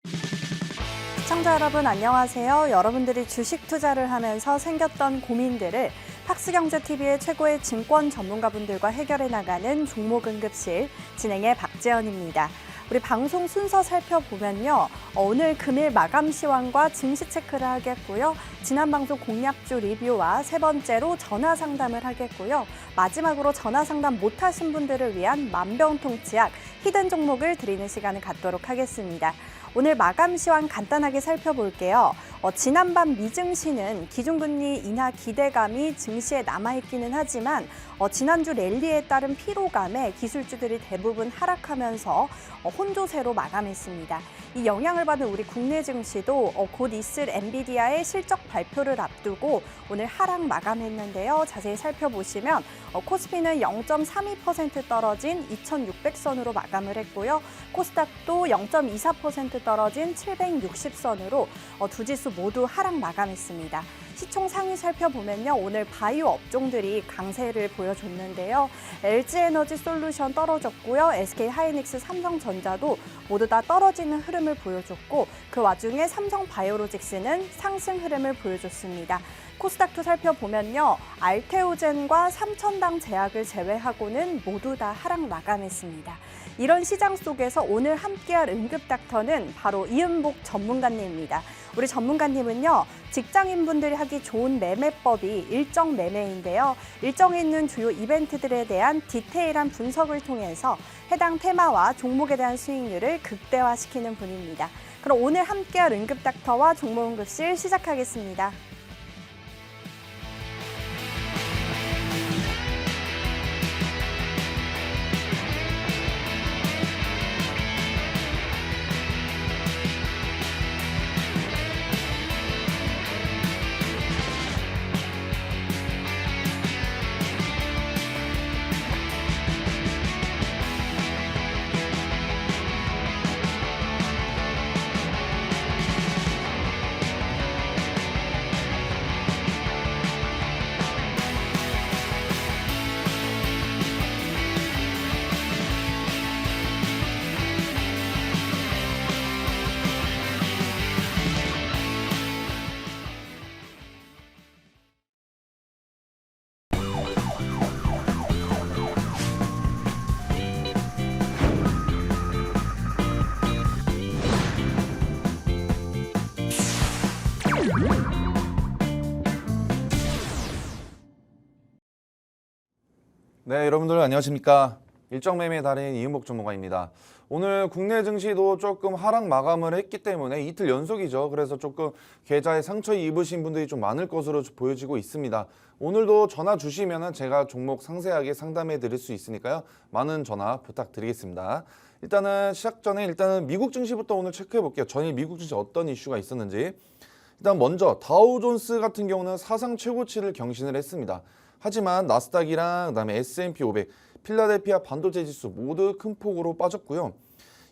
시청자 여러분 안녕하세요. 여러분들이 주식 투자를 하면서 생겼던 고민들을 팍스경제TV의 최고의 증권 전문가분들과 해결해 나가는 종목응급실 진행의 박재현입니다. 우리 방송 순서 살펴보면요. 오늘 금일 마감 시황과 증시 체크를 하겠고요. 지난 방송 공략주 리뷰와 세 번째로 전화 상담을 하겠고요. 마지막으로 전화 상담 못하신 분들을 위한 만병통치약 히든 종목을 드리는 시간을 갖도록 하겠습니다. 오늘 마감 시황 간단하게 살펴볼게요. 지난밤 미증시는 기준금리 인하 기대감이 증시에 남아있기는 하지만 지난주 랠리에 따른 피로감에 기술주들이 대부분 하락하면서 혼조세로 마감했습니다. 이 영향을 받은 우리 국내 증시도 곧 있을 엔비디아의 실적 발표를 앞두고 오늘 하락 마감했는데요. 자세히 살펴보시면 코스피는 0.32% 떨어진 2,600선으로 마감을 했고요. 코스닥도 0.24% 떨어진 760선으로 두 지수 모두 하락 마감했습니다. 시총 상위 살펴보면요. 오늘 바이오 업종들이 강세를 보여줬는데요. LG에너지 솔루션 떨어졌고요. SK하이닉스, 삼성전자도 모두 다 떨어지는 흐름을 보여줬고 그 와중에 삼성바이오로직스는 상승 흐름을 보여줬습니다. 코스닥도 살펴보면요. 알테오젠과 삼천당 제약을 제외하고는 모두 다 하락 마감했습니다. 이런 시장 속에서 오늘 함께할 응급닥터는 바로 이은복 전문가님입니다. 우리 전문가님은요. 직장인분들이 하기 좋은 매매법이 일정 매매인데요. 일정에 있는 주요 이벤트들에 대한 디테일한 분석을 통해서 해당 테마와 종목에 대한 수익률을 극대화시키는 분입니다. 그럼 오늘 함께할 응급닥터와 종목응급실 시작하겠습니다. 네, 여러분들 안녕하십니까? 일정매매 달인 이은복 전문가입니다. 오늘 국내 증시도 조금 하락 마감을 했기 때문에 이틀 연속이죠. 그래서 조금 계좌에 상처 입으신 분들이 좀 많을 것으로 보여지고 있습니다. 오늘도 전화 주시면 제가 종목 상세하게 상담해 드릴 수 있으니까요. 많은 전화 부탁드리겠습니다. 일단은 시작 전에 미국 증시부터 오늘 체크해 볼게요. 전일 미국 증시 어떤 이슈가 있었는지. 일단 먼저 다우존스 같은 경우는 사상 최고치를 경신을 했습니다. 하지만 나스닥이랑 그다음에 S&P 500, 필라델피아 반도체 지수 모두 큰 폭으로 빠졌고요.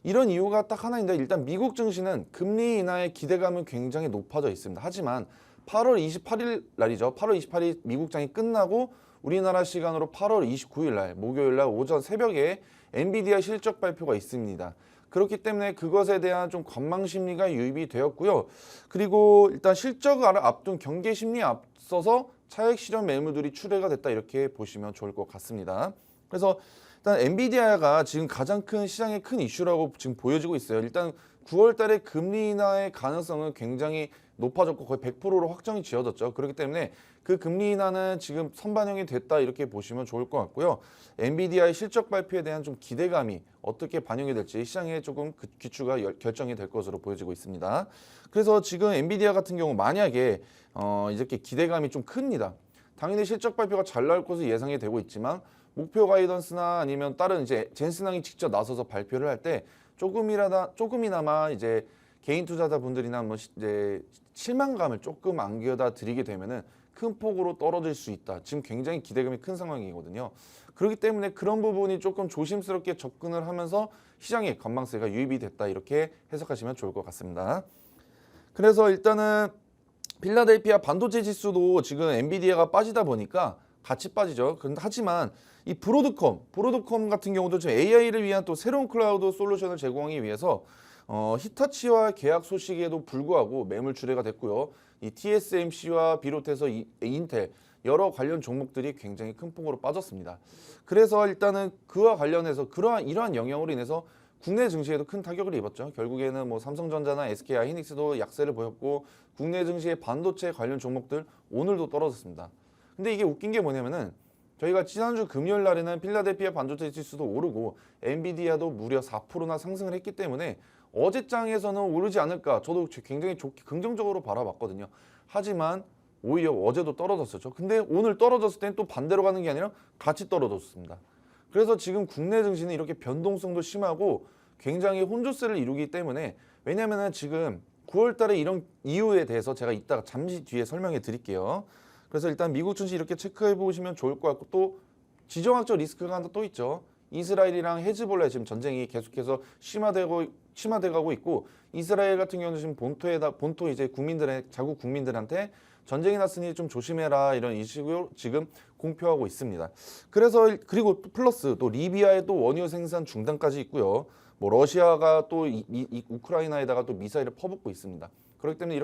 이런 이유가 딱 하나인데 일단 미국 증시는 금리 인하의 기대감은 굉장히 높아져 있습니다. 하지만 8월 28일 날이죠. 8월 28일 미국장이 끝나고 우리나라 시간으로 8월 29일 날 목요일 날 오전 새벽에 엔비디아 실적 발표가 있습니다. 그렇기 때문에 그것에 대한 좀 관망 심리가 유입이 되었고요. 그리고 일단 실적을 앞둔 경계 심리에 앞서서 차익 실현 매물들이 출회가 됐다 이렇게 보시면 좋을 것 같습니다. 그래서 일단 엔비디아가 지금 가장 큰 시장의 큰 이슈라고 지금 보여지고 있어요. 일단 9월 달에 금리 인하의 가능성은 굉장히 높아졌고 거의 100%로 확정이 지어졌죠. 그렇기 때문에 그 금리 인하는 지금 선반영이 됐다 이렇게 보시면 좋을 것 같고요. 엔비디아의 실적 발표에 대한 좀 기대감이 어떻게 반영이 될지 시장에 조금 귀추가 결정이 될 것으로 보여지고 있습니다. 그래서 지금 엔비디아 같은 경우 만약에 이렇게 기대감이 좀 큽니다. 당연히 실적 발표가 잘 나올 것으로 예상이 되고 있지만 목표 가이던스나 아니면 다른 이제 젠슨항이 직접 나서서 발표를 할 때 조금이나마 이제 개인 투자자분들이나 뭐 이제 실망감을 조금 안겨다 드리게 되면은 큰 폭으로 떨어질 수 있다. 지금 굉장히 기대감이 큰 상황이거든요. 그렇기 때문에 그런 부분이 조금 조심스럽게 접근을 하면서 시장의 관망세가 유입이 됐다 이렇게 해석하시면 좋을 것 같습니다. 그래서 일단은 필라델피아 반도체 지수도 지금 엔비디아가 빠지다 보니까 같이 빠지죠. 하지만 이 브로드컴 같은 경우도 지금 AI를 위한 또 새로운 클라우드 솔루션을 제공하기 위해서 히타치와 계약 소식에도 불구하고 매물 출회가 됐고요. 이 TSMC와 비롯해서 인텔 여러 관련 종목들이 굉장히 큰 폭으로 빠졌습니다. 그래서 일단은 그와 관련해서 이러한 영향으로 인해서 국내 증시에도 큰 타격을 입었죠. 결국에는 뭐 삼성전자나 SK 하이닉스도 약세를 보였고 국내 증시의 반도체 관련 종목들 오늘도 떨어졌습니다. 근데 이게 웃긴 게 뭐냐면은 저희가 지난주 금요일 날에는 필라델피아 반도체 지수도 오르고 엔비디아도 무려 4%나 상승을 했기 때문에 어제장에서는 오르지 않을까 저도 굉장히 좋게 긍정적으로 바라봤거든요. 하지만 오히려 어제도 떨어졌었죠. 근데 오늘 떨어졌을 땐 또 반대로 가는 게 아니라 같이 떨어졌습니다. 그래서 지금 국내 증시는 이렇게 변동성도 심하고 굉장히 혼조세를 이루기 때문에 왜냐면은 지금 9월 달에 이런 이유에 대해서 제가 이따가 잠시 뒤에 설명해 드릴게요. 그래서 일단 미국 증시 이렇게 체크해 보시면 좋을 것 같고 또 지정학적 리스크가 하나 또 있죠. 이스라엘이랑 헤즈볼라의 지금 전쟁이 계속해서 심화돼가고 있고 이스라엘 같은 경우는 지금 본토 이제 자국 국민들한테 전쟁이 났으니 좀 조심해라 이런 이식으로 지금 공표하고 있습니다. 그래서 그리고 플러스 또 리비아의 또 원유 생산 중단까지 있고요. 뭐 러시아가 또 우크라이나에다가 또 미사일을 퍼붓고 있습니다. 그렇기 때문에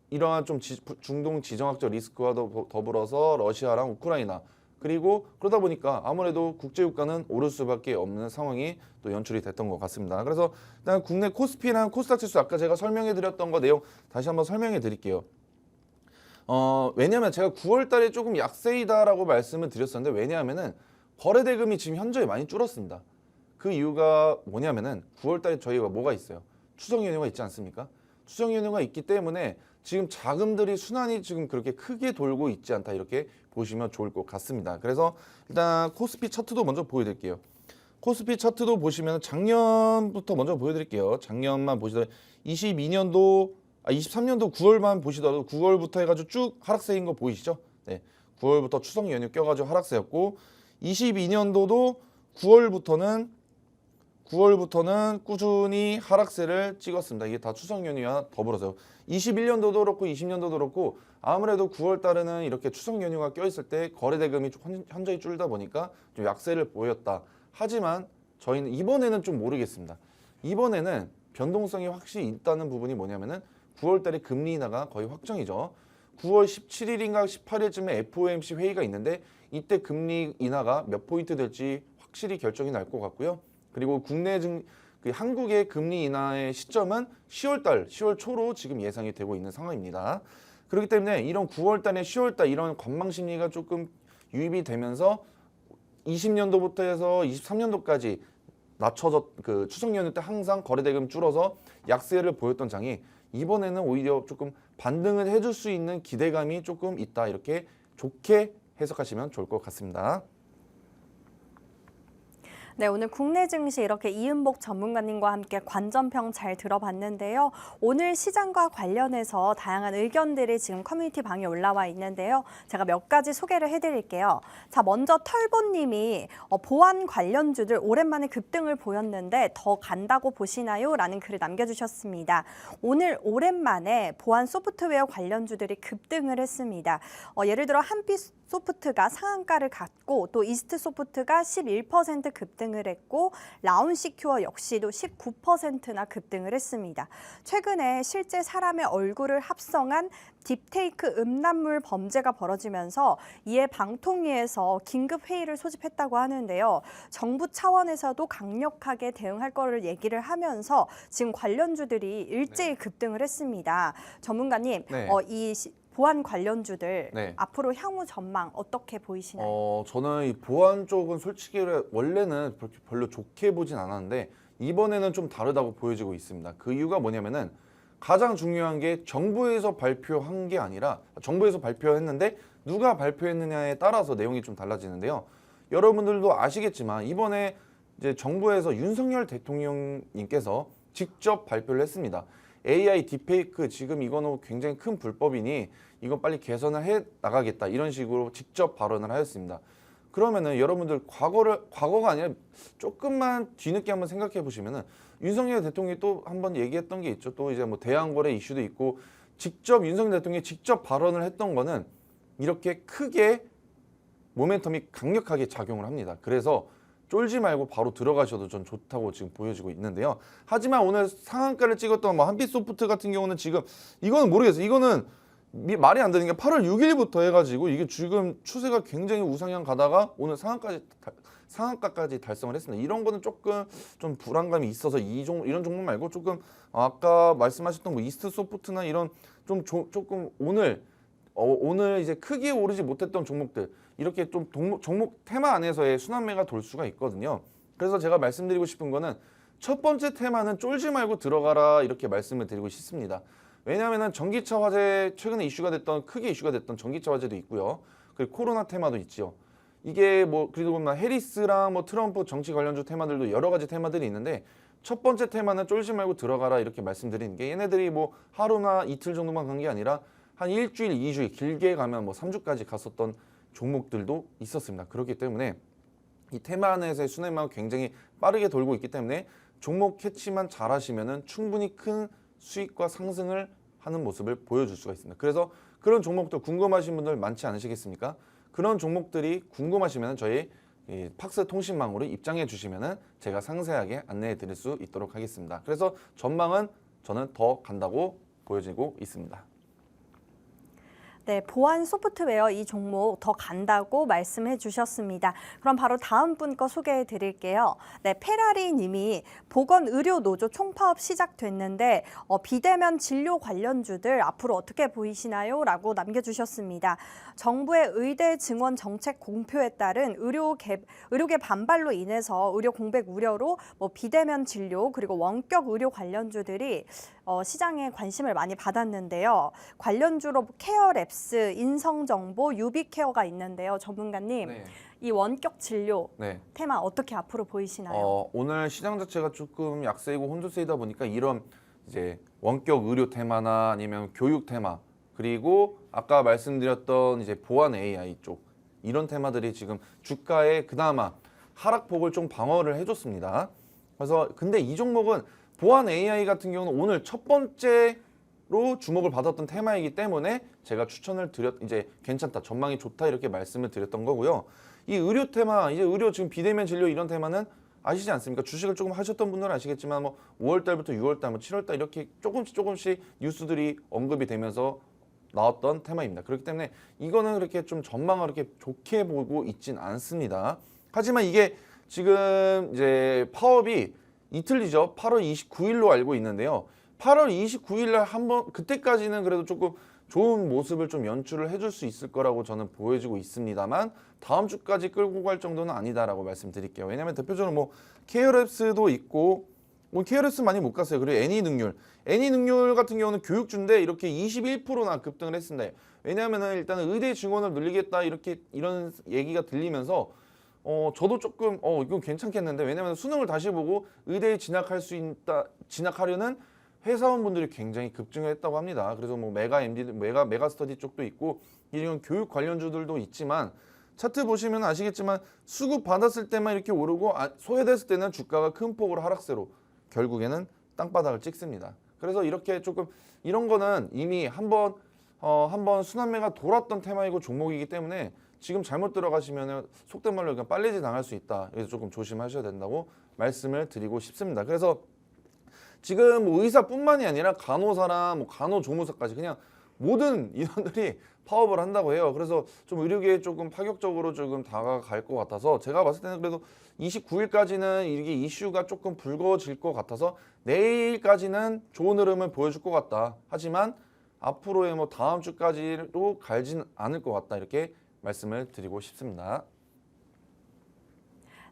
이러한 좀 중동 지정학적 리스크와 더불어서 러시아랑 우크라이나 그리고 그러다 보니까 아무래도 국제유가는 오를 수밖에 없는 상황이 또 연출이 됐던 것 같습니다. 그래서 일단 국내 코스피랑 코스닥 지수 아까 제가 설명해 드렸던 거 내용 다시 한번 설명해 드릴게요. 왜냐하면 제가 9월 달에 조금 약세이다라고 말씀을 드렸었는데 왜냐하면은 거래 대금이 지금 현저히 많이 줄었습니다. 그 이유가 뭐냐면은 9월 달에 저희가 뭐가 있어요? 추석 연휴가 있지 않습니까? 추석 연휴가 있기 때문에 지금 자금들이 순환이 지금 그렇게 크게 돌고 있지 않다 이렇게 보시면 좋을 것 같습니다. 그래서 일단 코스피 차트도 먼저 보여드릴게요. 코스피 차트도 보시면 작년부터 먼저 보여드릴게요. 작년만 보시더라도 23년도 9월만 보시더라도 9월부터 해가지고 쭉 하락세인 거 보이시죠? 네, 9월부터 추석 연휴 껴가지고 하락세였고 22년도도 9월부터는 꾸준히 하락세를 찍었습니다. 이게 다 추석 연휴와 더불어서요. 21년도도 그렇고 20년도도 그렇고 아무래도 9월 달에는 이렇게 추석 연휴가 껴있을 때 거래 대금이 현저히 줄다 보니까 좀 약세를 보였다. 하지만 저희는 이번에는 좀 모르겠습니다. 이번에는 변동성이 확실히 있다는 부분이 뭐냐면은 9월 달에 금리 인하가 거의 확정이죠. 9월 17일인가 18일쯤에 FOMC 회의가 있는데 이때 금리 인하가 몇 포인트 될지 확실히 결정이 날 것 같고요. 그리고 한국의 금리 인하의 시점은 10월 초로 지금 예상이 되고 있는 상황입니다. 그렇기 때문에 이런 9월 달에 10월 달 이런 관망 심리가 조금 유입이 되면서 20년도부터 해서 23년도까지 그 추석 연휴 때 항상 거래대금 줄어서 약세를 보였던 장이 이번에는 오히려 조금 반등을 해줄 수 있는 기대감이 조금 있다 이렇게 좋게 해석하시면 좋을 것 같습니다. 네, 오늘 국내 증시 이렇게 이은복 전문가님과 함께 관전평 잘 들어봤는데요. 오늘 시장과 관련해서 다양한 의견들이 지금 커뮤니티 방에 올라와 있는데요. 제가 몇 가지 소개를 해드릴게요. 자, 먼저 털보님이 보안 관련주들 오랜만에 급등을 보였는데 더 간다고 보시나요? 라는 글을 남겨주셨습니다. 오늘 오랜만에 보안 소프트웨어 관련주들이 급등을 했습니다. 예를 들어 한빛소프트가 상한가를 갔고 또 이스트소프트가 11% 급등을 했고 라운시큐어 역시도 19%나 급등을 했습니다. 최근에 실제 사람의 얼굴을 합성한 딥테이크 음란물 범죄가 벌어지면서 이에 방통위에서 긴급 회의를 소집했다고 하는데요. 정부 차원에서도 강력하게 대응할 거를 얘기를 하면서 지금 관련주들이 일제히 급등을 했습니다. 전문가님, 네. 이 보안 관련주들 네. 앞으로 향후 전망 어떻게 보이시나요? 저는 이 보안 쪽은 솔직히 원래는 별로 좋게 보진 않았는데 이번에는 좀 다르다고 보여지고 있습니다. 그 이유가 뭐냐면은 가장 중요한 게 정부에서 발표한 게 아니라 정부에서 발표했는데 누가 발표했느냐에 따라서 내용이 좀 달라지는데요. 여러분들도 아시겠지만 이번에 이제 정부에서 윤석열 대통령님께서 직접 발표를 했습니다. AI 딥페이크 지금 이거는 굉장히 큰 불법이니 이건 빨리 개선을 해 나가겠다 이런 식으로 직접 발언을 하였습니다. 그러면은 여러분들 과거가 아니라 조금만 뒤늦게 한번 생각해 보시면은 윤석열 대통령이 또 한번 얘기했던 게 있죠. 또 이제 뭐 대항거래 이슈도 있고 직접 윤석열 대통령이 직접 발언을 했던 거는 이렇게 크게 모멘텀이 강력하게 작용을 합니다. 그래서 쫄지 말고 바로 들어가셔도 전 좋다고 지금 보여지고 있는데요. 하지만 오늘 상한가를 찍었던 뭐 한빛소프트 같은 경우는 지금 이거는 모르겠어요. 이거는 말이 안 되는 게 8월 6일부터 해가지고 이게 지금 추세가 굉장히 우상향 가다가 오늘 상한가까지 달성을 했습니다. 이런 거는 조금 좀 불안감이 있어서 이런 종목 말고 조금 아까 말씀하셨던 뭐 이스트소프트나 이런 조금 오늘 이제 크게 오르지 못했던 종목들 이렇게 좀 종목 테마 안에서의 순환매가 돌 수가 있거든요. 그래서 제가 말씀드리고 싶은 거는 첫 번째 테마는 쫄지 말고 들어가라 이렇게 말씀을 드리고 싶습니다. 왜냐하면 전기차 화재 최근에 크게 이슈가 됐던 전기차 화재도 있고요. 그리고 코로나 테마도 있죠. 이게 뭐 그리고 보면 해리스랑 뭐 트럼프 정치 관련주 테마들도 여러 가지 테마들이 있는데 첫 번째 테마는 쫄지 말고 들어가라 이렇게 말씀드리는 게 얘네들이 뭐 하루나 이틀 정도만 간 게 아니라 한 일주일, 2주일 길게 가면 뭐 3주까지 갔었던 종목들도 있었습니다. 그렇기 때문에 이 테마 안에서의 순환매가 굉장히 빠르게 돌고 있기 때문에 종목 캐치만 잘 하시면은 충분히 큰 수익과 상승을 하는 모습을 보여줄 수가 있습니다. 그래서 그런 종목들 궁금하신 분들 많지 않으시겠습니까? 그런 종목들이 궁금하시면 저희 팍스 통신망으로 입장해 주시면 제가 상세하게 안내해 드릴 수 있도록 하겠습니다. 그래서 전망은 저는 더 간다고 보여지고 있습니다. 네, 보안 소프트웨어 이 종목 더 간다고 말씀해 주셨습니다. 그럼 바로 다음 분 거 소개해 드릴게요. 네, 페라리 님이 보건의료노조 총파업 시작됐는데 비대면 진료 관련주들 앞으로 어떻게 보이시나요? 라고 남겨주셨습니다. 정부의 의대 증원 정책 공표에 따른 의료계 반발로 인해서 의료 공백 우려로 뭐 비대면 진료 그리고 원격 의료 관련주들이 시장에 관심을 많이 받았는데요. 관련주로 케어랩스, 인성정보, 유비케어가 있는데요. 전문가님, 네. 이 원격 진료 네. 테마 어떻게 앞으로 보이시나요? 오늘 시장 자체가 조금 약세이고 혼조세이다 보니까 이런 이제 원격 의료 테마나 아니면 교육 테마 그리고 아까 말씀드렸던 이제 보안 AI 쪽 이런 테마들이 지금 주가에 그나마 하락폭을 좀 방어를 해줬습니다. 그래서 근데 이 종목은 보안 AI 같은 경우는 오늘 첫 번째로 주목을 받았던 테마이기 때문에 제가 추천을 이제 괜찮다, 전망이 좋다 이렇게 말씀을 드렸던 거고요. 이 의료 테마, 이제 의료 지금 비대면 진료 이런 테마는 아시지 않습니까? 주식을 조금 하셨던 분들은 아시겠지만 뭐 5월 달부터 6월 달, 뭐 7월 달 이렇게 조금씩 뉴스들이 언급이 되면서 나왔던 테마입니다. 그렇기 때문에 이거는 그렇게 좀 전망을 그렇게 좋게 보고 있진 않습니다. 하지만 이게 지금 이제 파업이 이틀 뒤죠. 8월 29일로 알고 있는데요. 8월 29일 날 한번 그때까지는 그래도 조금 좋은 모습을 좀 연출을 해줄 수 있을 거라고 저는 보여지고 있습니다만 다음 주까지 끌고 갈 정도는 아니다라고 말씀드릴게요. 왜냐하면 대표적으로 뭐 케어랩스도 있고 뭐 케어랩스 많이 못 갔어요. 그리고 애니능률 같은 경우는 교육주인데 이렇게 21%나 급등을 했습니다. 왜냐하면은 일단은 의대 증원을 늘리겠다 이런 얘기가 들리면서 저도 조금 이건 괜찮겠는데 왜냐면 수능을 다시 보고 의대에 진학하려는 회사원분들이 굉장히 급증을 했다고 합니다. 그래서 뭐 메가스터디 쪽도 있고 이런 교육 관련주들도 있지만 차트 보시면 아시겠지만 수급 받았을 때만 이렇게 오르고 소외됐을 때는 주가가 큰 폭으로 하락세로 결국에는 땅바닥을 찍습니다. 그래서 이렇게 조금 이런 거는 이미 한번 순환매가 돌았던 테마이고 종목이기 때문에 지금 잘못 들어가시면 속된 말로 그냥 빨리지 당할 수 있다. 그래서 조금 조심하셔야 된다고 말씀을 드리고 싶습니다. 그래서 지금 뭐 의사뿐만이 아니라 간호사랑 뭐 간호조무사까지 그냥 모든 인원들이 파업을 한다고 해요. 그래서 좀 의료계에 조금 파격적으로 조금 다가갈 것 같아서 제가 봤을 때는 그래도 29일까지는 이게 이슈가 조금 불거질 것 같아서 내일까지는 좋은 흐름을 보여줄 것 같다. 하지만 앞으로의 뭐 다음 주까지도 갈진 않을 것 같다. 이렇게 말씀을 드리고 싶습니다.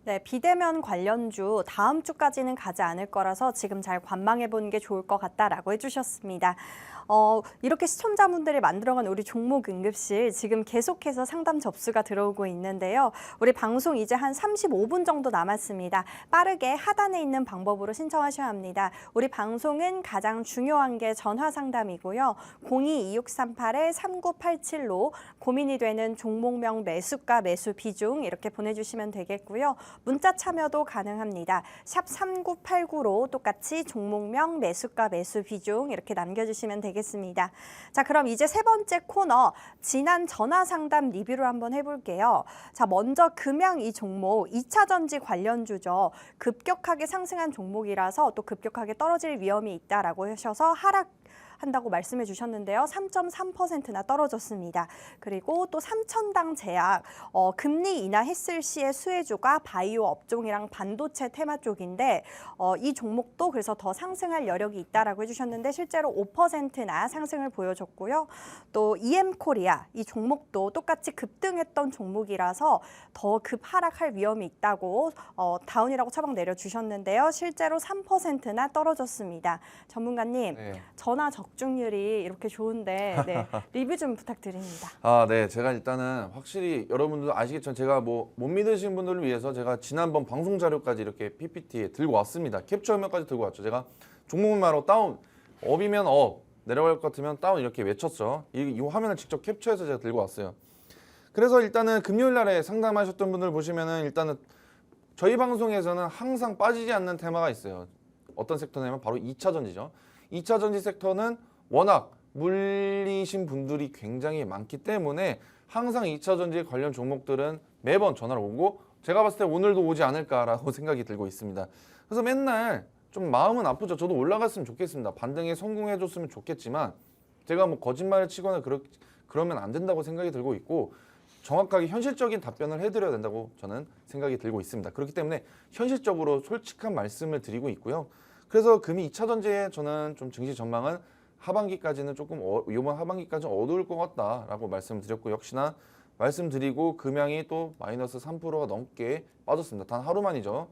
네, 비대면 관련주 다음 주까지는 가지 않을 거라서 지금 잘 관망해 보는 게 좋을 것 같다라고 해주셨습니다. 이렇게 시청자분들이 만들어간 우리 종목 응급실 지금 계속해서 상담 접수가 들어오고 있는데요. 우리 방송 이제 한 35분 정도 남았습니다. 빠르게 하단에 있는 방법으로 신청하셔야 합니다. 우리 방송은 가장 중요한 게 전화 상담이고요. 022638-3987로 고민이 되는 종목명 매수가 매수 비중 이렇게 보내주시면 되겠고요. 문자 참여도 가능합니다. 샵 3989로 똑같이 종목명, 매수가, 매수 비중 이렇게 남겨주시면 되겠습니다. 자, 그럼 이제 세 번째 코너, 지난 전화 상담 리뷰를 한번 해볼게요. 자, 먼저 금양 이 종목 2차 전지 관련주죠. 급격하게 상승한 종목이라서 또 급격하게 떨어질 위험이 있다라고 하셔서 하락한다고 말씀해 주셨는데요. 3.3%나 떨어졌습니다. 그리고 또 삼천당 제약, 금리 인하했을 시의 수혜주가 바이오 업종이랑 반도체 테마 쪽인데 이 종목도 그래서 더 상승할 여력이 있다라고 해주셨는데 실제로 5%나 상승을 보여줬고요. 또 EM코리아 이 종목도 똑같이 급등했던 종목이라서 더 급하락할 위험이 있다고 다운이라고 처방 내려주셨는데요. 실제로 3%나 떨어졌습니다. 전문가님, 네. 전화 적중률이 이렇게 좋은데 리뷰 좀 부탁드립니다. 네. 제가 일단은 확실히 여러분들 아시겠지만 제가 뭐 못 믿으신 분들을 위해서 제가 지난번 방송 자료까지 이렇게 PPT에 들고 왔습니다. 캡처 화면까지 들고 왔죠. 제가 종목만으로 다운, 업이면 업, 내려갈 것 같으면 다운 이렇게 외쳤죠. 이 화면을 직접 캡처해서 제가 들고 왔어요. 그래서 일단은 금요일 날에 상담하셨던 분들 보시면은 일단은 저희 방송에서는 항상 빠지지 않는 테마가 있어요. 어떤 섹터냐면 바로 2차 전지죠. 2차 전지 섹터는 워낙 물리신 분들이 굉장히 많기 때문에 항상 2차 전지 관련 종목들은 매번 전화를 오고 제가 봤을 때 오늘도 오지 않을까라고 생각이 들고 있습니다. 그래서 맨날 좀 마음은 아프죠. 저도 올라갔으면 좋겠습니다. 반등에 성공해줬으면 좋겠지만 제가 뭐 거짓말을 치거나 그러면 안 된다고 생각이 들고 있고 정확하게 현실적인 답변을 해드려야 된다고 저는 생각이 들고 있습니다. 그렇기 때문에 현실적으로 솔직한 말씀을 드리고 있고요. 그래서 금이 2차 전지에 저는 좀 증시 전망은 하반기까지는 조금 이번 하반기까지는 어두울 것 같다라고 말씀을 드렸고 역시나 말씀드리고 금양이 또 마이너스 3%가 넘게 빠졌습니다. 단 하루만이죠.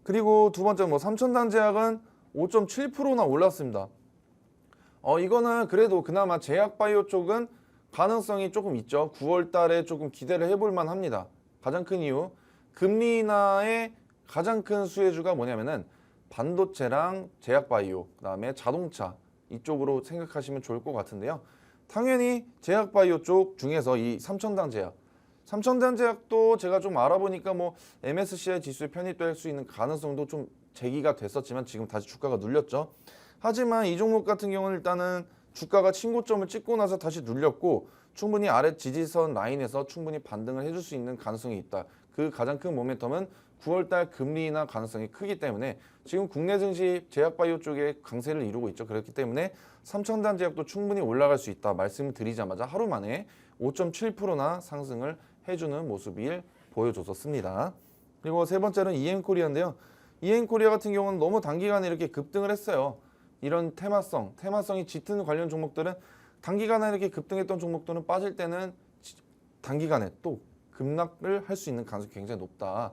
그리고 두 번째 뭐 삼천당 제약은 5.7%나 올랐습니다. 이거는 그래도 그나마 제약바이오 쪽은 가능성이 조금 있죠. 9월 달에 조금 기대를 해볼 만합니다. 가장 큰 이유, 금리 인하의 가장 큰 수혜주가 뭐냐면은 반도체랑 제약바이오, 그다음에 자동차 이쪽으로 생각하시면 좋을 것 같은데요. 당연히 제약바이오 쪽 중에서 이 삼천당 제약도 제가 좀 알아보니까 뭐 MSCI 지수에 편입될 수 있는 가능성도 좀 제기가 됐었지만 지금 다시 주가가 눌렸죠. 하지만 이 종목 같은 경우는 일단은 주가가 신고점을 찍고 나서 다시 눌렸고 충분히 아래 지지선 라인에서 충분히 반등을 해줄 수 있는 가능성이 있다. 그 가장 큰 모멘텀은 9월달 금리 인하 가능성이 크기 때문에 지금 국내 증시 제약바이오 쪽에 강세를 이루고 있죠. 그렇기 때문에 삼천당 제약도 충분히 올라갈 수 있다 말씀을 드리자마자 하루 만에 5.7%나 상승을 해주는 모습을 보여줬었습니다. 그리고 세 번째는 EM코리아인데요. EM코리아 같은 경우는 너무 단기간에 이렇게 급등을 했어요. 이런 테마성이 짙은 관련 종목들은 단기간에 이렇게 급등했던 종목들은 빠질 때는 단기간에 또 급락을 할 수 있는 가능성이 굉장히 높다.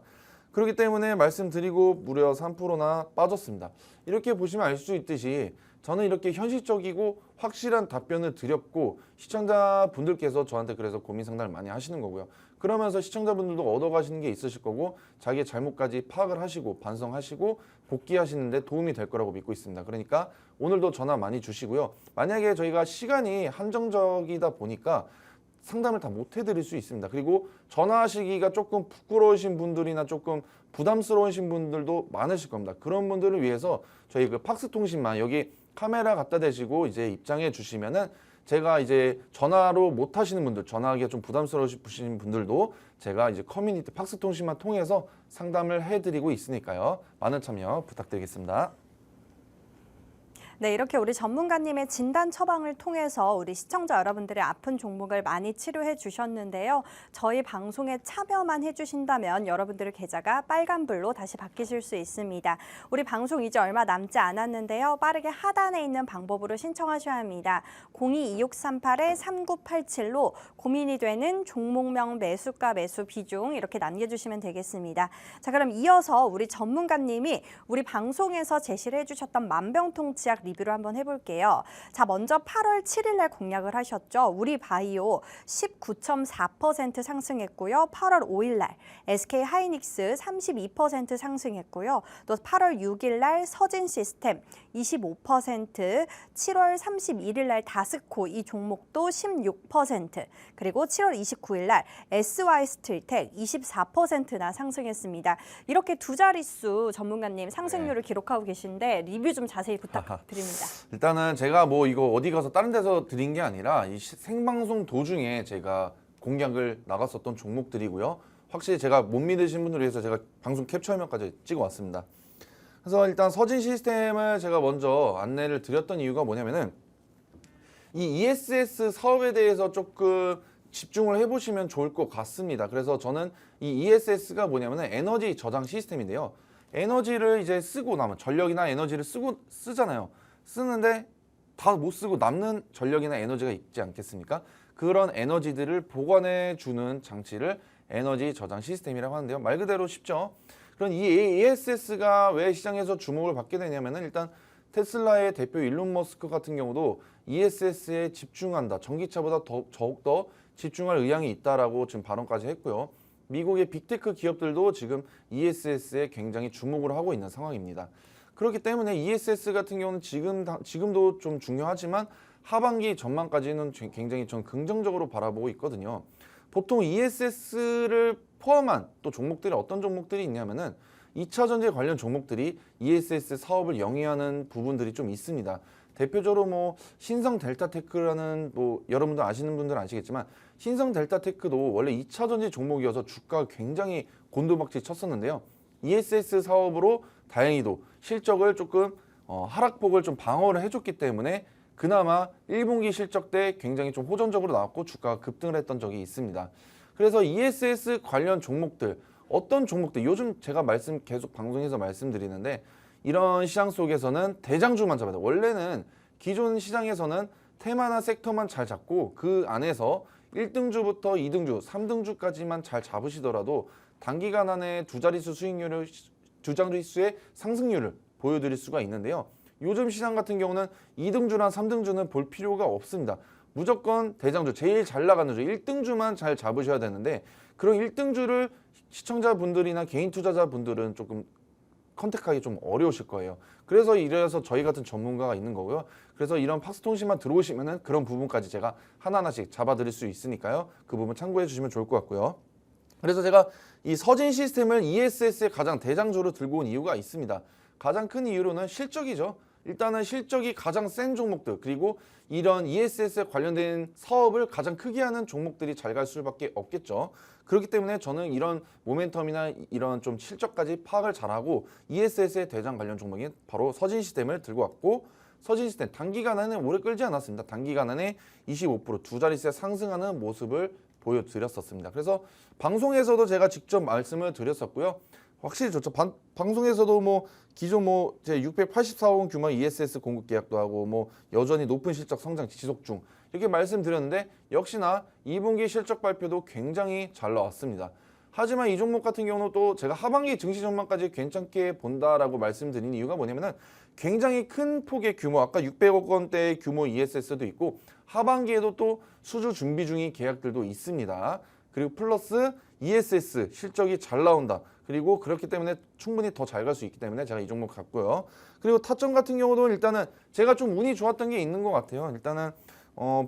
그렇기 때문에 말씀드리고 무려 3%나 빠졌습니다. 이렇게 보시면 알 수 있듯이 저는 이렇게 현실적이고 확실한 답변을 드렸고 시청자분들께서 저한테 그래서 고민 상담을 많이 하시는 거고요. 그러면서 시청자분들도 얻어가시는 게 있으실 거고 자기의 잘못까지 파악을 하시고 반성하시고 복귀하시는데 도움이 될 거라고 믿고 있습니다. 그러니까 오늘도 전화 많이 주시고요. 만약에 저희가 시간이 한정적이다 보니까 상담을 다 못 해드릴 수 있습니다. 그리고 전화하시기가 조금 부끄러우신 분들이나 조금 부담스러우신 분들도 많으실 겁니다. 그런 분들을 위해서 저희 그 팍스 통신만 여기 카메라 갖다 대시고 이제 입장해 주시면은 제가 이제 전화로 못 하시는 분들, 전화하기가 좀 부담스러우신 분들도 제가 이제 커뮤니티 팍스 통신만 통해서 상담을 해드리고 있으니까요. 많은 참여 부탁드리겠습니다. 네, 이렇게 우리 전문가님의 진단 처방을 통해서 우리 시청자 여러분들의 아픈 종목을 많이 치료해 주셨는데요. 저희 방송에 참여만 해주신다면 여러분들의 계좌가 빨간불로 다시 바뀌실 수 있습니다. 우리 방송 이제 얼마 남지 않았는데요. 빠르게 하단에 있는 방법으로 신청하셔야 합니다. 022638-3987로 고민이 되는 종목명, 매수가, 매수 비중 이렇게 남겨주시면 되겠습니다. 자, 그럼 이어서 우리 전문가님이 우리 방송에서 제시를 해주셨던 만병통치약 리뷰를 한번 해볼게요. 자, 먼저 8월 7일 날 공략을 하셨죠. 우리바이오 19.4% 상승했고요. 8월 5일 날 SK하이닉스 32% 상승했고요. 또 8월 6일 날 서진시스템 25%, 7월 31일 날 다스코 이 종목도 16%, 그리고 7월 29일 날 SY스틸텍 24%나 상승했습니다. 이렇게 두 자릿수 전문가님 상승률을 기록하고 계신데 리뷰 좀 자세히 부탁드립니다. 일단은 제가 뭐 이거 어디 가서 다른 데서 드린 게 아니라 이 생방송 도중에 제가 공략을 나갔었던 종목들이고요. 확실히 제가 못 믿으신 분들을 위해서 제가 방송 캡처 화면까지 찍어 왔습니다. 그래서 일단 서진 시스템을 제가 먼저 안내를 드렸던 이유가 뭐냐면은 이 ESS 사업에 대해서 조금 집중을 해보시면 좋을 것 같습니다. 그래서 저는 이 ESS가 뭐냐면은 에너지 저장 시스템인데요. 에너지를 이제 쓰고 나면 전력이나 에너지를 쓰잖아요. 쓰는데 다 못 쓰고 남는 전력이나 에너지가 있지 않겠습니까? 그런 에너지들을 보관해 주는 장치를 에너지 저장 시스템이라고 하는데요. 말 그대로 쉽죠. 그런 이 ESS가 왜 시장에서 주목을 받게 되냐면은 일단 테슬라의 대표 일론 머스크 같은 경우도 ESS에 집중한다. 전기차보다 더욱더 집중할 의향이 있다라고 지금 발언까지 했고요. 미국의 빅테크 기업들도 지금 ESS에 굉장히 주목을 하고 있는 상황입니다. 그렇기 때문에 ESS 같은 경우는 지금도 좀 중요하지만 하반기 전망까지는 굉장히 전 긍정적으로 바라보고 있거든요. 보통 ESS를 포함한 또 종목들이 어떤 종목들이 있냐면은 2차 전지 관련 종목들이 ESS 사업을 영위하는 부분들이 좀 있습니다. 대표적으로 뭐 신성 델타테크라는 뭐 여러분들 아시는 분들은 아시겠지만 신성 델타테크도 원래 2차 전지 종목이어서 주가가 굉장히 곤두박질 쳤었는데요. ESS 사업으로 다행히도 실적을 조금 하락폭을 좀 방어를 해줬기 때문에 그나마 1분기 실적 때 굉장히 좀 호전적으로 나왔고 주가가 급등을 했던 적이 있습니다. 그래서 ESS 관련 종목들 어떤 종목들 요즘 제가 계속 방송에서 말씀드리는데 이런 시장 속에서는 대장주만 잡아야 돼요. 원래는 기존 시장에서는 테마나 섹터만 잘 잡고 그 안에서 1등주부터 2등주, 3등주까지만 잘 잡으시더라도 단기간 안에 두 자릿수 수익률을 두 자릿수의 상승률을 보여드릴 수가 있는데요. 요즘 시장 같은 경우는 2등주나 3등주는 볼 필요가 없습니다. 무조건 대장주, 제일 잘 나가는 주, 1등주만 잘 잡으셔야 되는데 그런 1등주를 시청자분들이나 개인 투자자분들은 조금 컨택하기 좀 어려우실 거예요. 그래서 이래서 저희 같은 전문가가 있는 거고요. 그래서 이런 팍스통신만 들어오시면은 그런 부분까지 제가 하나하나씩 잡아드릴 수 있으니까요. 그 부분 참고해 주시면 좋을 것 같고요. 그래서 제가 이 서진 시스템을 ESS의 가장 대장주로 들고 온 이유가 있습니다. 가장 큰 이유로는 실적이죠. 일단은 실적이 가장 센 종목들 그리고 이런 ESS에 관련된 사업을 가장 크게 하는 종목들이 잘 갈 수밖에 없겠죠. 그렇기 때문에 저는 이런 모멘텀이나 이런 좀 실적까지 파악을 잘하고 ESS의 대장 관련 종목인 바로 서진 시스템을 들고 왔고 서진 시스템 단기간 안에 오래 끌지 않았습니다. 단기간 안에 25%두 자릿수에 상승하는 모습을 보여드렸었습니다. 그래서 방송에서도 제가 직접 말씀을 드렸었고요. 확실히 좋죠. 방송에서도 뭐 기존 뭐 제 684억 원 규모 ESS 공급 계약도 하고 뭐 여전히 높은 실적 성장 지속 중 이렇게 말씀드렸는데 역시나 2분기 실적 발표도 굉장히 잘 나왔습니다. 하지만 이 종목 같은 경우는 또 제가 하반기 증시 전망까지 괜찮게 본다라고 말씀드린 이유가 뭐냐면은 굉장히 큰 폭의 규모 아까 600억 원대의 규모 ESS도 있고 하반기에도 또 수주 준비 중인 계약들도 있습니다. 그리고 플러스 ESS 실적이 잘 나온다. 그리고 그렇기 때문에 충분히 더 잘 갈 수 있기 때문에 제가 이 종목 갖고요. 그리고 타점 같은 경우도 일단은 제가 좀 운이 좋았던 게 있는 것 같아요. 일단은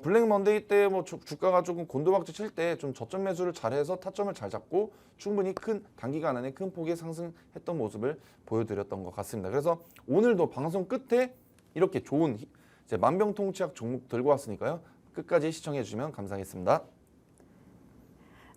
블랙 먼데이 때 뭐 주가가 조금 곤두박질 칠 때 좀 저점 매수를 잘해서 타점을 잘 잡고 충분히 큰 단기간 안에 큰 폭의 상승했던 모습을 보여드렸던 것 같습니다. 그래서 오늘도 방송 끝에 이렇게 좋은 이제 만병통치약 종목 들고 왔으니까요. 끝까지 시청해 주시면 감사하겠습니다.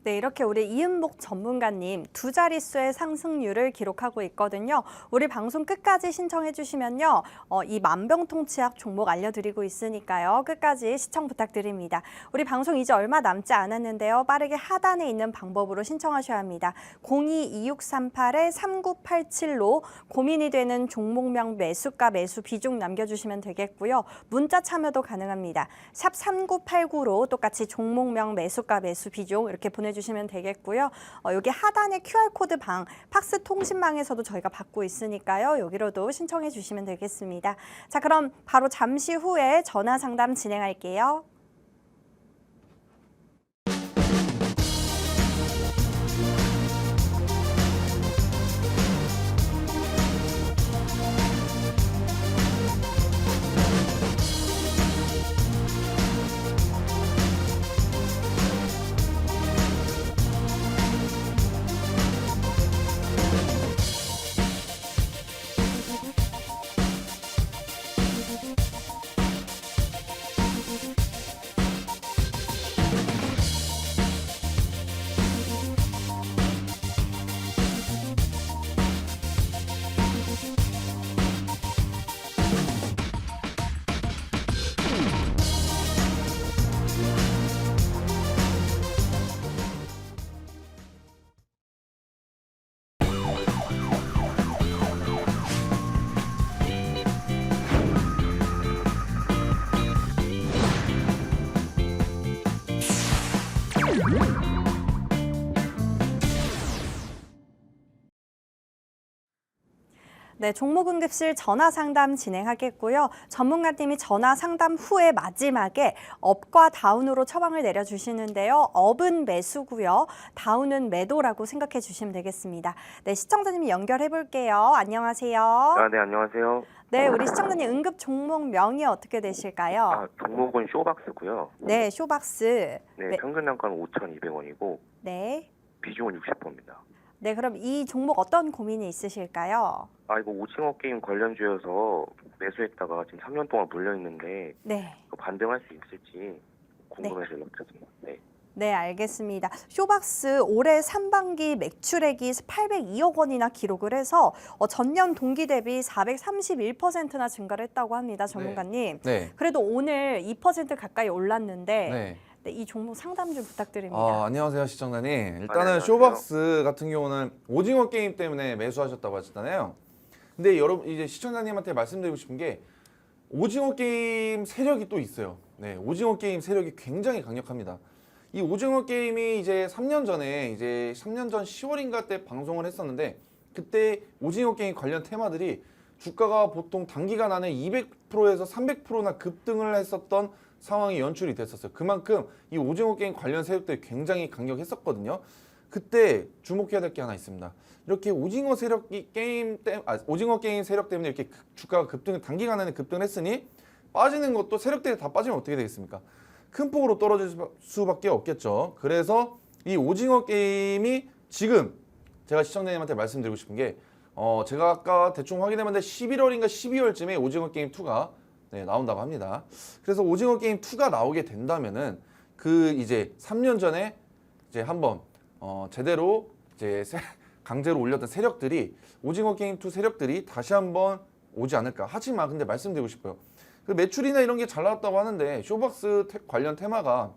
네, 이렇게 우리 이은복 전문가님 두 자릿수의 상승률을 기록하고 있거든요. 우리 방송 끝까지 신청해 주시면요. 이 만병통치약 종목 알려드리고 있으니까요. 끝까지 시청 부탁드립니다. 우리 방송 이제 얼마 남지 않았는데요. 빠르게 하단에 있는 방법으로 신청하셔야 합니다. 022638-3987로 고민이 되는 종목명 매수가 매수 비중 남겨주시면 되겠고요. 문자 참여도 가능합니다. 샵 3989로 똑같이 종목명 매수가 매수 비중 이렇게 보내주시면 주시면 되겠고요. 여기 하단에 QR코드 방, 팍스 통신망에서도 저희가 받고 있으니까요. 여기로도 신청해 주시면 되겠습니다. 자, 그럼 바로 잠시 후에 전화 상담 진행할게요. 네, 종목응급실 전화 상담 진행하겠고요. 전문가님이 전화 상담 후에 마지막에 업과 다운으로 처방을 내려주시는데요. 업은 매수고요. 다운은 매도라고 생각해 주시면 되겠습니다. 네, 시청자님 연결해 볼게요. 안녕하세요. 네, 안녕하세요. 네, 우리 시청자님 응급 종목 명이 어떻게 되실까요? 종목은 쇼박스고요. 네, 쇼박스. 네, 평균 단가는 5,200원이고 네. 비중은 60%입니다. 네, 그럼 이 종목 어떤 고민이 있으실까요? 이거 오징어 게임 관련주여서 매수했다가 지금 3년 동안 물려 있는데 네. 반등할 수 있을지 궁금해서 연락드렸습니다. 네. 네, 알겠습니다. 쇼박스 올해 상반기 매출액이 802억 원이나 기록을 해서 전년 동기 대비 431%나 증가를 했다고 합니다, 전문가님. 네. 그래도 오늘 2% 가까이 올랐는데 네. 네, 이 종목 상담 좀 부탁드립니다. 안녕하세요, 시청자님. 일단은 안녕하세요. 쇼박스 같은 경우는 오징어 게임 때문에 매수하셨다고 하셨잖아요. 근데 여러분 이제 시청자님한테 말씀드리고 싶은 게 오징어 게임 세력이 또 있어요. 네, 오징어 게임 세력이 굉장히 강력합니다. 이 오징어 게임이 이제 3년 전에 이제 3년 전 10월인가 때 방송을 했었는데 그때 오징어 게임 관련 테마들이 주가가 보통 단기간 안에 200%에서 300%나 급등을 했었던 상황이 연출이 됐었어요. 그만큼 이 오징어 게임 관련 세력들이 굉장히 강력했었거든요. 그때 주목해야 될 게 하나 있습니다. 이렇게 오징어 게임 세력 때문에 이렇게 주가가 단기간 안에 급등을 했으니 빠지는 것도 세력들이 다 빠지면 어떻게 되겠습니까? 큰 폭으로 떨어질 수밖에 없겠죠. 그래서 이 오징어 게임이 지금 제가 시청자님한테 말씀드리고 싶은 게 제가 아까 대충 확인해봤는데 11월인가 12월쯤에 오징어 게임 2가 나온다고 합니다. 그래서 오징어 게임 2가 나오게 된다면은 그 이제 3년 전에 이제 한번 제대로 이제 강제로 올렸던 세력들이 오징어 게임 2 세력들이 다시 한번 오지 않을까. 하지만 근데 말씀드리고 싶어요. 그 매출이나 이런 게 잘 나왔다고 하는데 쇼박스 관련 테마가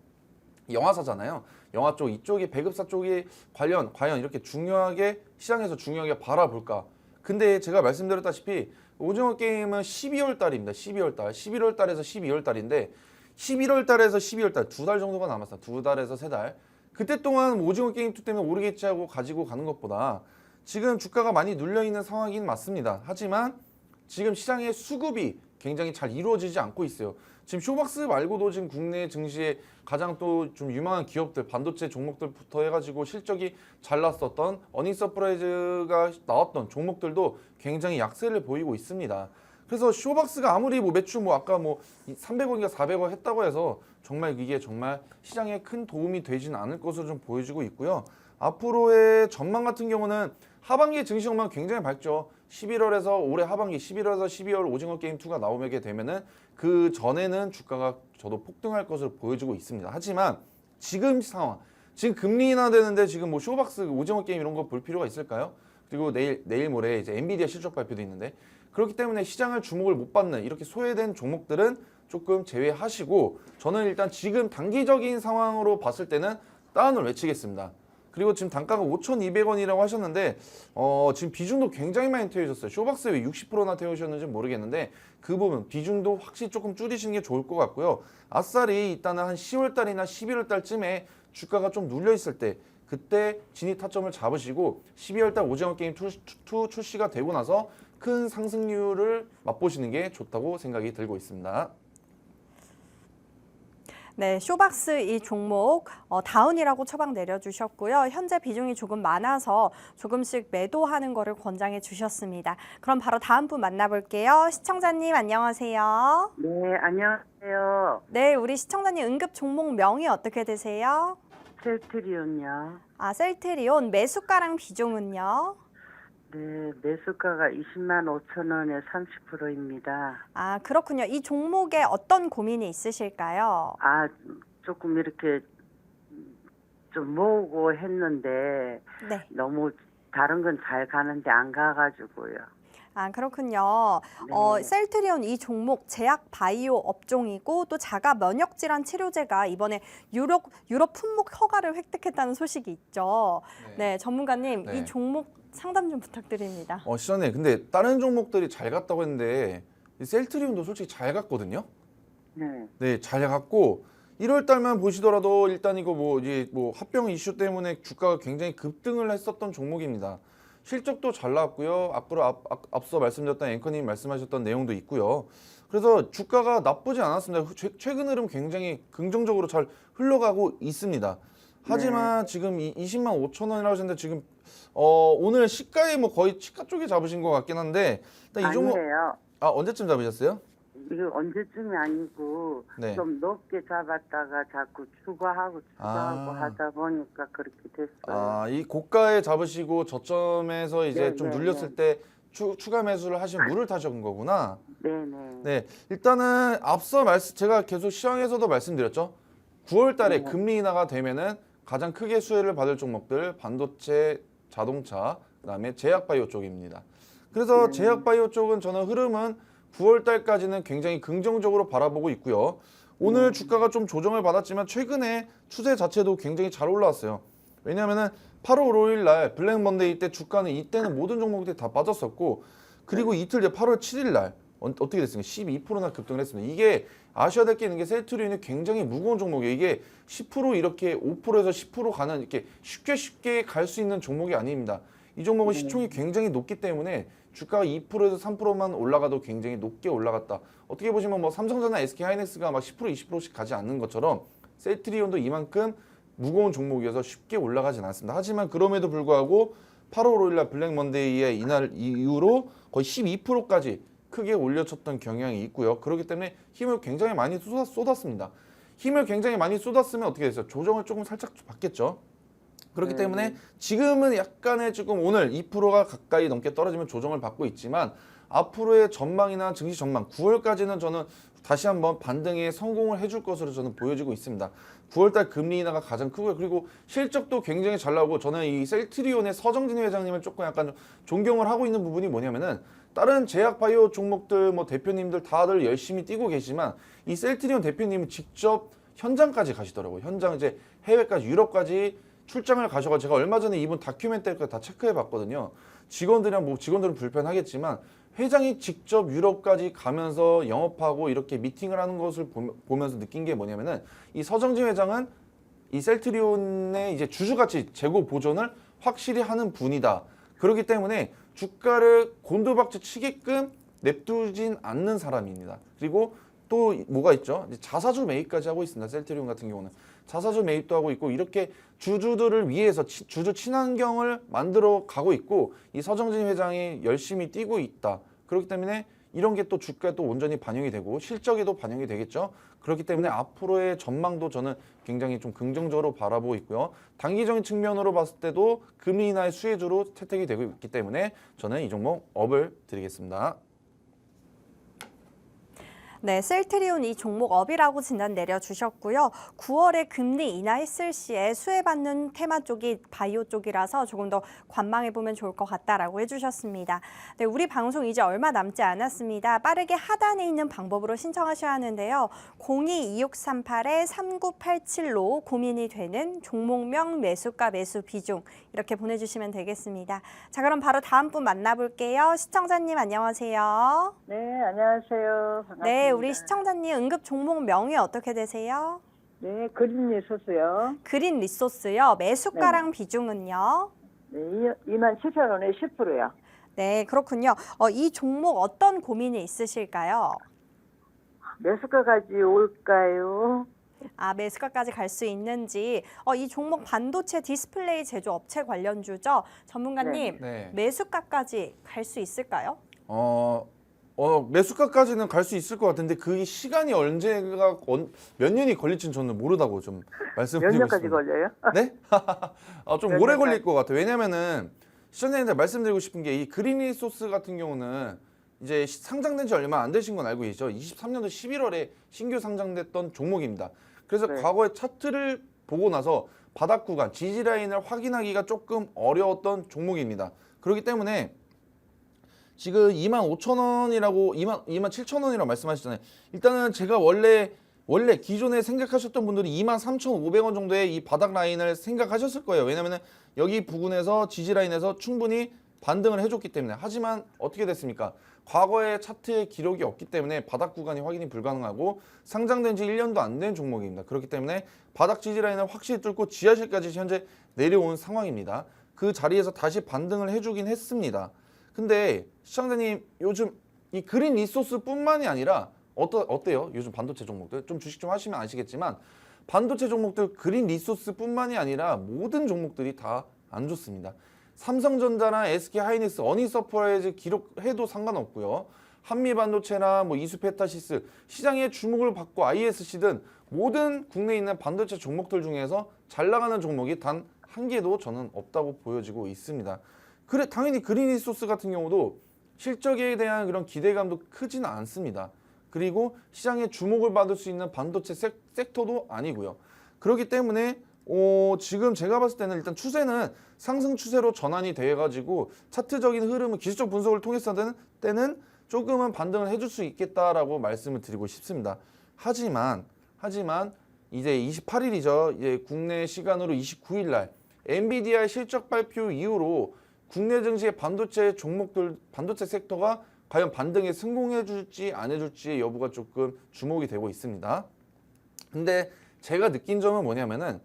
영화사잖아요. 영화 쪽 이쪽이 배급사 쪽이 과연 이렇게 중요하게 시장에서 중요하게 바라볼까. 근데 제가 말씀드렸다시피 오징어 게임은 12월 달입니다. 12월 달. 11월 달에서 12월 달인데 11월 달에서 12월 달 2달 정도가 남았어요. 2달에서 3달. 그때 동안 오징어 게임 2 때문에 오르겠지 하고 가지고 가는 것보다 지금 주가가 많이 눌려 있는 상황이긴 맞습니다. 하지만 지금 시장의 수급이 굉장히 잘 이루어지지 않고 있어요. 지금 쇼박스 말고도 지금 국내 증시에 가장 또 좀 유망한 기업들, 반도체 종목들부터 해가지고 실적이 잘 났었던 어닝 서프라이즈가 나왔던 종목들도 굉장히 약세를 보이고 있습니다. 그래서 쇼박스가 아무리 매출 아까 300억인가 400억 했다고 해서 정말 이게 정말 시장에 큰 도움이 되지는 않을 것으로 좀 보여지고 있고요. 앞으로의 전망 같은 경우는 하반기 증시 전망 굉장히 밝죠. 11월에서 올해 하반기 11월에서 12월 오징어 게임 2가 나오게 되면은 그 전에는 주가가 저도 폭등할 것으로 보여지고 있습니다. 하지만 지금 상황, 지금 금리 인하되는데 지금 쇼박스 오징어 게임 이런 거 볼 필요가 있을까요? 그리고 내일 모레 이제 엔비디아 실적 발표도 있는데 그렇기 때문에 시장을 주목을 못 받는 이렇게 소외된 종목들은 조금 제외하시고 저는 일단 지금 단기적인 상황으로 봤을 때는 다운을 외치겠습니다. 그리고 지금 단가가 5,200원이라고 하셨는데 지금 비중도 굉장히 많이 태우셨어요. 쇼박스에 왜 60%나 태우셨는지 모르겠는데 그 부분 비중도 확실히 조금 줄이시는 게 좋을 것 같고요. 아싸리 일단은 한 10월달이나 11월달쯤에 주가가 좀 눌려 있을 때 그때 진입 타점을 잡으시고 12월 달 오징어 게임 2 출시가 되고 나서 큰 상승률을 맛보시는 게 좋다고 생각이 들고 있습니다. 네, 쇼박스 이 종목 다운이라고 처방 내려주셨고요. 현재 비중이 조금 많아서 조금씩 매도하는 거를 권장해 주셨습니다. 그럼 바로 다음 분 만나볼게요. 시청자님 안녕하세요. 네, 안녕하세요. 네, 우리 시청자님 응급 종목 명이 어떻게 되세요? 셀트리온요. 아, 셀트리온 매수가랑 비중은요? 네, 매수가가 20만 5천 원에 30%입니다. 아, 그렇군요. 이 종목에 어떤 고민이 있으실까요? 아, 조금 이렇게 좀 모으고 했는데 네. 너무 다른 건 잘 가는데 안 가가지고요. 아, 그렇군요. 네. 셀트리온 이 종목 제약 바이오 업종이고 또 자가 면역 질환 치료제가 이번에 유럽 품목 허가를 획득했다는 소식이 있죠. 네, 전문가님 네. 이 종목 상담 좀 부탁드립니다. 시원해. 근데 다른 종목들이 잘 갔다고 했는데 이 셀트리온도 솔직히 잘 갔거든요. 네. 네, 잘 갔고 1월 달만 보시더라도 일단 이거 뭐 합병 이슈 때문에 주가가 굉장히 급등을 했었던 종목입니다. 실적도 잘 나왔고요. 앞서 말씀드렸던 앵커님 말씀하셨던 내용도 있고요. 그래서 주가가 나쁘지 않았습니다. 최근 흐름 굉장히 긍정적으로 잘 흘러가고 있습니다. 하지만 지금 20만 5천 원이라고 하셨는데 지금 오늘 시가에 뭐 거의 시가 쪽에 잡으신 것 같긴 한데 일단 이 종목 아니에요. 언제쯤 잡으셨어요? 이거 언제쯤이 아니고 네. 좀 높게 잡았다가 자꾸 추가하고 하다 보니까 그렇게 됐어요. 이 고가에 잡으시고 저점에서 이제 네, 좀 네, 눌렸을 때 추가 매수를 하시면 물을 타신 거구나. 네네. 네, 일단은 앞서 제가 계속 시황에서도 말씀드렸죠. 9월 달에 네. 금리 인하가 되면은 가장 크게 수혜를 받을 종목들 반도체, 자동차, 그다음에 제약바이오 쪽입니다. 그래서 제약바이오 쪽은 저는 흐름은 9월 달까지는 굉장히 긍정적으로 바라보고 있고요. 오늘 주가가 좀 조정을 받았지만 최근에 추세 자체도 굉장히 잘 올라왔어요. 왜냐하면은 8월 5일 날 블랙 먼데이 때 주가는 이때는 모든 종목들이 다 빠졌었고 그리고 이틀 뒤에 8월 7일 날 어떻게 됐습니까? 12%나 급등을 했습니다. 이게 아셔야 될 게 있는 게 셀트리온이 굉장히 무거운 종목이에요. 이게 10% 이렇게 5%에서 10% 가는 이렇게 쉽게 갈 수 있는 종목이 아닙니다. 이 종목은 시총이 굉장히 높기 때문에 주가가 2%에서 3%만 올라가도 굉장히 높게 올라갔다. 어떻게 보시면 뭐 삼성전자, SK하이닉스가 막 10% 20%씩 가지 않는 것처럼 셀트리온도 이만큼 무거운 종목이어서 쉽게 올라가진 않습니다. 하지만 그럼에도 불구하고 8월 5일 날 블랙 먼데이의 이날 이후로 거의 12%까지 크게 올려쳤던 경향이 있고요. 그렇기 때문에 힘을 굉장히 많이 쏟았습니다. 힘을 굉장히 많이 쏟았으면 어떻게 됐어요? 조정을 조금 살짝 받겠죠. 그렇기 때문에 지금은 약간의 지금 오늘 2%가 가까이 넘게 떨어지면 조정을 받고 있지만 앞으로의 전망이나 증시 전망 9월까지는 저는 다시 한번 반등에 성공을 해줄 것으로 저는 보여지고 있습니다. 9월달 금리 인하가 가장 크고요. 그리고 실적도 굉장히 잘 나오고 저는 이 셀트리온의 서정진 회장님을 조금 약간 존경을 하고 있는 부분이 뭐냐면은 다른 제약 바이오 종목들 뭐 대표님들 다들 열심히 뛰고 계시지만 이 셀트리온 대표님은 직접 현장까지 가시더라고요. 현장 이제 해외까지 유럽까지 출장을 가셔가지고 제가 얼마 전에 이분 다큐멘터리까지 다 체크해 봤거든요. 직원들은 불편하겠지만 회장이 직접 유럽까지 가면서 영업하고 이렇게 미팅을 하는 것을 보면서 느낀 게 뭐냐면은 이 서정진 회장은 이 셀트리온의 이제 주주가치 재고 보존을 확실히 하는 분이다. 그렇기 때문에 주가를 곤두박질 치게끔 냅두진 않는 사람입니다. 그리고 또 뭐가 있죠? 이제 자사주 매입까지 하고 있습니다. 셀트리온 같은 경우는 자사주 매입도 하고 있고 이렇게 주주들을 위해서 주주 친환경을 만들어 가고 있고 이 서정진 회장이 열심히 뛰고 있다. 그렇기 때문에 이런 게 또 주가에 또 온전히 반영이 되고 실적에도 반영이 되겠죠. 그렇기 때문에 앞으로의 전망도 저는 굉장히 좀 긍정적으로 바라보고 있고요. 단기적인 측면으로 봤을 때도 금리 인하의 수혜주로 채택이 되고 있기 때문에 저는 이 종목 업을 드리겠습니다. 네, 셀트리온 이 종목 업이라고 진단 내려주셨고요. 9월에 금리 인하했을 시에 수혜받는 테마 쪽이 바이오 쪽이라서 조금 더 관망해보면 좋을 것 같다라고 해주셨습니다. 네, 우리 방송 이제 얼마 남지 않았습니다. 빠르게 하단에 있는 방법으로 신청하셔야 하는데요. 022638-3987로 고민이 되는 종목명, 매수가, 매수 비중 이렇게 보내주시면 되겠습니다. 자, 그럼 바로 다음 분 만나볼게요. 시청자님 안녕하세요. 네, 안녕하세요. 반갑습니다. 네, 우리 시청자님 응급 종목 명이 어떻게 되세요? 네, 그린 리소스요. 그린 리소스요. 매수가랑 비중은요? 네, 27,000원에 10%요. 네, 그렇군요. 이 종목 어떤 고민이 있으실까요? 매수가까지 올까요? 아, 매수가까지 갈 수 있는지. 이 종목 반도체 디스플레이 제조 업체 관련주죠. 전문가님, 네. 매수가까지 갈 수 있을까요? 매수가까지는 갈 수 있을 것 같은데 그 시간이 언제가 몇 년이 걸릴지는 저는 모르다고 좀 몇 말씀드리고 년까지 싶습니다. 걸려요? 네? 좀 몇 오래 년까지? 걸릴 것 같아요. 왜냐면은 시청자님들 말씀드리고 싶은 게 이 그린리 소스 같은 경우는 이제 상장된 지 얼마 안 되신 건 알고 계시죠? 23년도 11월에 신규 상장됐던 종목입니다. 그래서 네. 과거의 차트를 보고 나서 바닥 구간, 지지 라인을 확인하기가 조금 어려웠던 종목입니다. 그렇기 때문에 지금 25,000원이라고 27,000원이라고 말씀하셨잖아요. 일단은 제가 원래 기존에 생각하셨던 분들이 23,500원 정도의 이 바닥 라인을 생각하셨을 거예요. 왜냐면은 여기 부근에서 지지 라인에서 충분히 반등을 해줬기 때문에. 하지만 어떻게 됐습니까? 과거의 차트의 기록이 없기 때문에 바닥 구간이 확인이 불가능하고 상장된 지 1년도 안 된 종목입니다. 그렇기 때문에 바닥 지지 라인을 확실히 뚫고 지하실까지 현재 내려온 상황입니다. 그 자리에서 다시 반등을 해주긴 했습니다. 근데 시청자님 요즘 이 그린 리소스뿐만이 아니라 어때요? 요즘 반도체 종목들 좀 주식 좀 하시면 아시겠지만 반도체 종목들 그린 리소스뿐만이 아니라 모든 종목들이 다 안 좋습니다. 삼성전자나 SK하이닉스, 어닝서프라이즈 기록해도 상관없고요. 한미반도체나 뭐 이수페타시스 시장의 주목을 받고 ISC든 모든 국내에 있는 반도체 종목들 중에서 잘 나가는 종목이 단 한 개도 저는 없다고 보여지고 있습니다. 그래 당연히 그린 리소스 같은 경우도 실적에 대한 그런 기대감도 크지는 않습니다. 그리고 시장의 주목을 받을 수 있는 반도체 섹터도 아니고요. 그렇기 때문에 지금 제가 봤을 때는 일단 추세는 상승 추세로 전환이 돼가지고 차트적인 흐름을 기술적 분석을 통해서 때는 조금은 반등을 해줄 수 있겠다라고 말씀을 드리고 싶습니다. 하지만 이제 28일이죠. 이제 국내 시간으로 29일 날 엔비디아의 실적 발표 이후로 국내 증시의 반도체 종목들, 반도체 섹터가 과연 반등에 성공해줄지 안 해줄지의 여부가 조금 주목이 되고 있습니다. 근데 제가 느낀 점은 뭐냐면은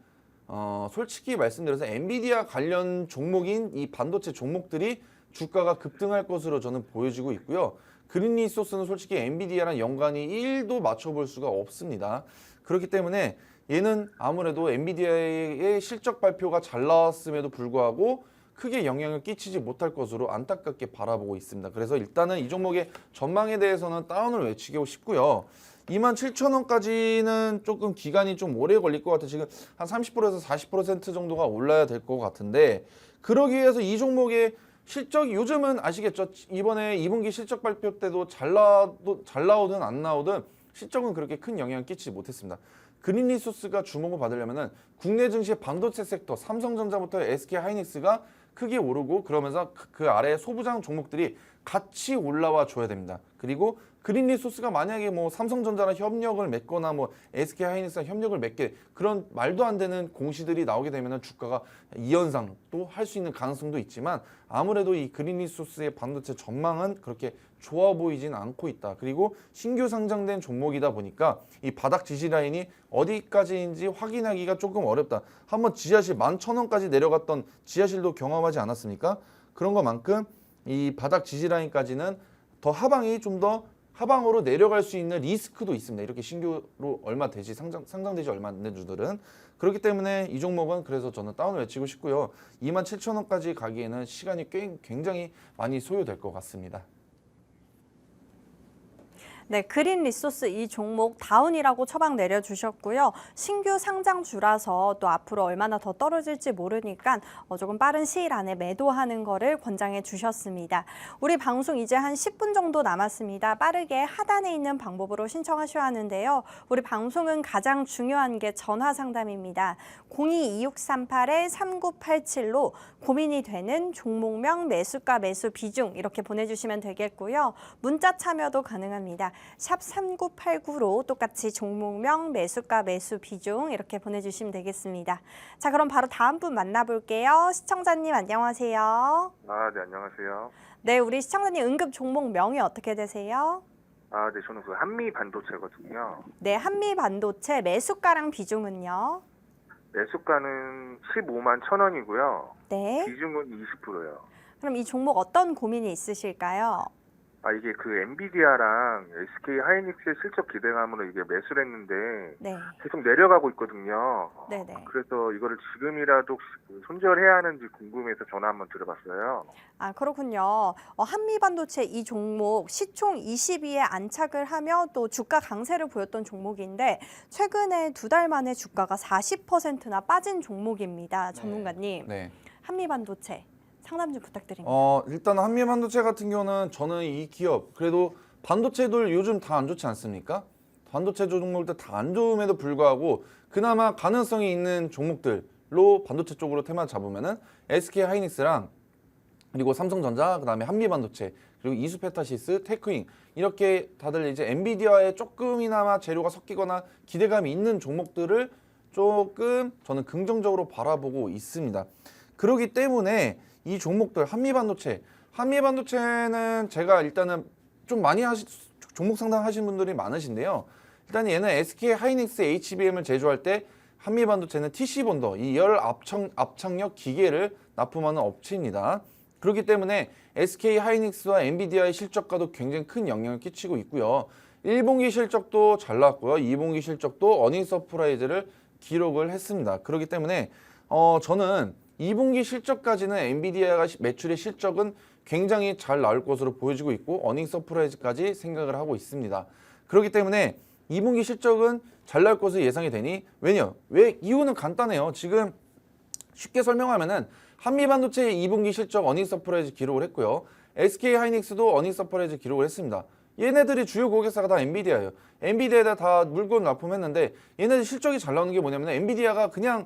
솔직히 말씀드려서 엔비디아 관련 종목인 이 반도체 종목들이 주가가 급등할 것으로 저는 보여지고 있고요. 그린 리소스는 솔직히 엔비디아랑 연관이 1도 맞춰볼 수가 없습니다. 그렇기 때문에 얘는 아무래도 엔비디아의 실적 발표가 잘 나왔음에도 불구하고 크게 영향을 끼치지 못할 것으로 안타깝게 바라보고 있습니다. 그래서 일단은 이 종목의 전망에 대해서는 다운을 외치고 싶고요. 27,000원까지는 조금 기간이 좀 오래 걸릴 것 같아요. 지금 한 30%에서 40% 정도가 올라야 될 것 같은데 그러기 위해서 이 종목의 실적이 요즘은 아시겠죠? 이번에 2분기 실적 발표 때도 잘 나오든 안 나오든 실적은 그렇게 큰 영향을 끼치지 못했습니다. 그린 리소스가 주목을 받으려면은 국내 증시의 반도체 섹터 삼성전자부터 SK하이닉스가 크게 오르고 그러면서 그 아래 소부장 종목들이 같이 올라와 줘야 됩니다. 그리고 그린 리소스가 만약에 뭐 삼성전자랑 협력을 맺거나 뭐 SK하이닉스랑 협력을 맺게 그런 말도 안 되는 공시들이 나오게 되면 주가가 2연상 또 할 수 있는 가능성도 있지만 아무래도 이 그린 리소스의 반도체 전망은 그렇게 좋아 보이진 않고 있다. 그리고 신규 상장된 종목이다 보니까 이 바닥 지지 라인이 어디까지인지 확인하기가 조금 어렵다. 한번 지하실 11,000원까지 내려갔던 지하실도 경험하지 않았습니까? 그런 것만큼 이 바닥 지지 라인까지는 더 하방이 좀 더 하방으로 내려갈 수 있는 리스크도 있습니다. 이렇게 신규로 얼마 되지 상장되지 얼마 안 된 주들은 그렇기 때문에 이 종목은 그래서 저는 다운을 외치고 싶고요. 27,000원까지 가기에는 시간이 굉장히 많이 소요될 것 같습니다. 네, 그린 리소스 이 종목 다운이라고 처방 내려주셨고요. 신규 상장주라서 또 앞으로 얼마나 더 떨어질지 모르니까 조금 빠른 시일 안에 매도하는 거를 권장해 주셨습니다. 우리 방송 이제 한 10분 정도 남았습니다. 빠르게 하단에 있는 방법으로 신청하셔야 하는데요. 우리 방송은 가장 중요한 게 전화 상담입니다. 02-2638-3987로 고민이 되는 종목명, 매수가, 매수 비중 이렇게 보내주시면 되겠고요. 문자 참여도 가능합니다. 샵 3989로 똑같이 종목명, 매수가, 매수 비중 이렇게 보내주시면 되겠습니다. 자, 그럼 바로 다음 분 만나볼게요. 시청자님 안녕하세요. 네, 안녕하세요. 네, 우리 시청자님 응급 종목명이 어떻게 되세요? 아, 네, 저는 그 한미 반도체거든요. 네, 한미 반도체 매수가랑 비중은요? 매수가는 15만 1,000원이고요. 네. 비중은 20%예요. 그럼 이 종목 어떤 고민이 있으실까요? 아, 이게 그 엔비디아랑 SK 하이닉스의 실적 기대감으로 이게 매수를 했는데 네. 계속 내려가고 있거든요. 네네. 그래서 이거를 지금이라도 손절해야 하는지 궁금해서 전화 한번 드려봤어요. 아, 그렇군요. 한미 반도체 이 종목 시총 20위에 안착을 하며 또 주가 강세를 보였던 종목인데 최근에 2달 만에 주가가 40%나 빠진 종목입니다. 전문가님. 네. 한미 반도체 상담 좀 부탁드립니다. 일단 한미반도체 같은 경우는 저는 이 기업 그래도 반도체들 요즘 다 안 좋지 않습니까? 반도체 종목들 다 안 좋음에도 불구하고 그나마 가능성이 있는 종목들로 반도체 쪽으로 테마 잡으면은 SK 하이닉스랑 그리고 삼성전자 그다음에 한미반도체 그리고 이수페타시스, 테크잉 이렇게 다들 이제 엔비디아에 조금이나마 재료가 섞이거나 기대감이 있는 종목들을 조금 저는 긍정적으로 바라보고 있습니다. 그렇기 때문에 이 종목들 한미반도체는 제가 일단은 좀 많이 종목 상담하신 분들이 많으신데요. 일단 얘는 SK 하이닉스 HBM을 제조할 때 한미반도체는 TC본더 이 열 압착력 기계를 납품하는 업체입니다. 그렇기 때문에 SK 하이닉스와 엔비디아의 실적과도 굉장히 큰 영향을 끼치고 있고요. 1분기 실적도 잘 나왔고요. 2분기 실적도 어닝 서프라이즈를 기록을 했습니다. 그렇기 때문에 저는 2분기 실적까지는 엔비디아가 매출의 실적은 굉장히 잘 나올 것으로 보여지고 있고 어닝 서프라이즈까지 생각을 하고 있습니다. 그렇기 때문에 2분기 실적은 잘 나올 것으로 예상이 되니 왜 이유는 간단해요. 지금 쉽게 설명하면은 한미반도체의 2분기 실적 어닝 서프라이즈 기록을 했고요. SK 하이닉스도 어닝 서프라이즈 기록을 했습니다. 얘네들이 주요 고객사가 다 엔비디아예요. 엔비디아에다 다 물건 납품했는데 얘네들 실적이 잘 나오는 게 뭐냐면 엔비디아가 그냥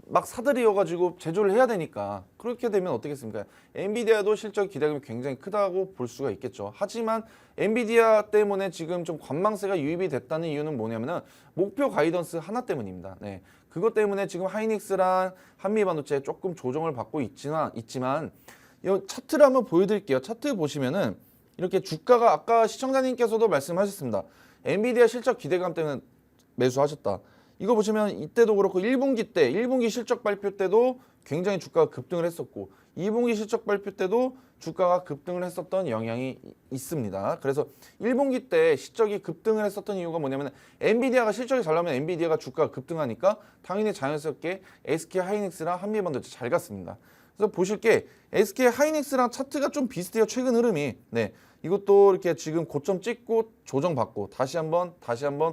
막 사들이어가지고 제조를 해야 되니까 그렇게 되면 어떻겠습니까? 엔비디아도 실적 기대감이 굉장히 크다고 볼 수가 있겠죠. 하지만 엔비디아 때문에 지금 좀 관망세가 유입이 됐다는 이유는 뭐냐면은 목표 가이던스 하나 때문입니다. 네, 그것 때문에 지금 하이닉스랑 한미반도체 조금 조정을 받고 있지만 이 차트를 한번 보여드릴게요. 차트 보시면은 이렇게 주가가 아까 시청자님께서도 말씀하셨습니다. 엔비디아 실적 기대감 때문에 매수하셨다. 이거 보시면 이때도 그렇고 1분기 실적 발표 때도 굉장히 주가가 급등을 했었고 2분기 실적 발표 때도 주가가 급등을 했었던 영향이 있습니다. 그래서 1분기 때 실적이 급등을 했었던 이유가 뭐냐면 엔비디아가 실적이 잘 나오면 엔비디아가 주가가 급등하니까 당연히 자연스럽게 SK 하이닉스랑 한미반도체 잘 갔습니다. 그래서 보실 게 SK 하이닉스랑 차트가 좀 비슷해요. 최근 흐름이. 네. 이것도 이렇게 지금 고점 찍고 조정받고 다시 한번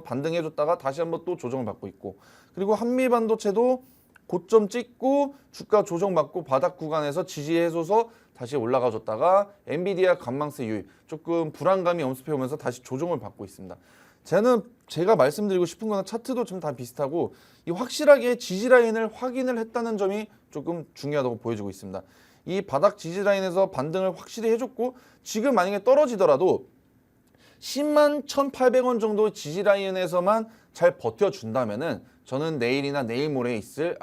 반등해줬다가 다시 한번 또 조정을 받고 있고 그리고 한미반도체도 고점 찍고 주가 조정받고 바닥 구간에서 지지해줘서 다시 올라가줬다가 엔비디아 관망세 유입 조금 불안감이 엄습해오면서 다시 조정을 받고 있습니다. 제가 말씀드리고 싶은 거는 차트도 좀 다 비슷하고 이 확실하게 지지 라인을 확인을 했다는 점이 조금 중요하다고 보여지고 있습니다. 이 바닥 지지 라인에서 반등을 확실히 해줬고 지금 만약에 떨어지더라도 10만 1,800원 정도 지지 라인에서만 잘 버텨준다면은 저는 내일이나 내일 모레 있을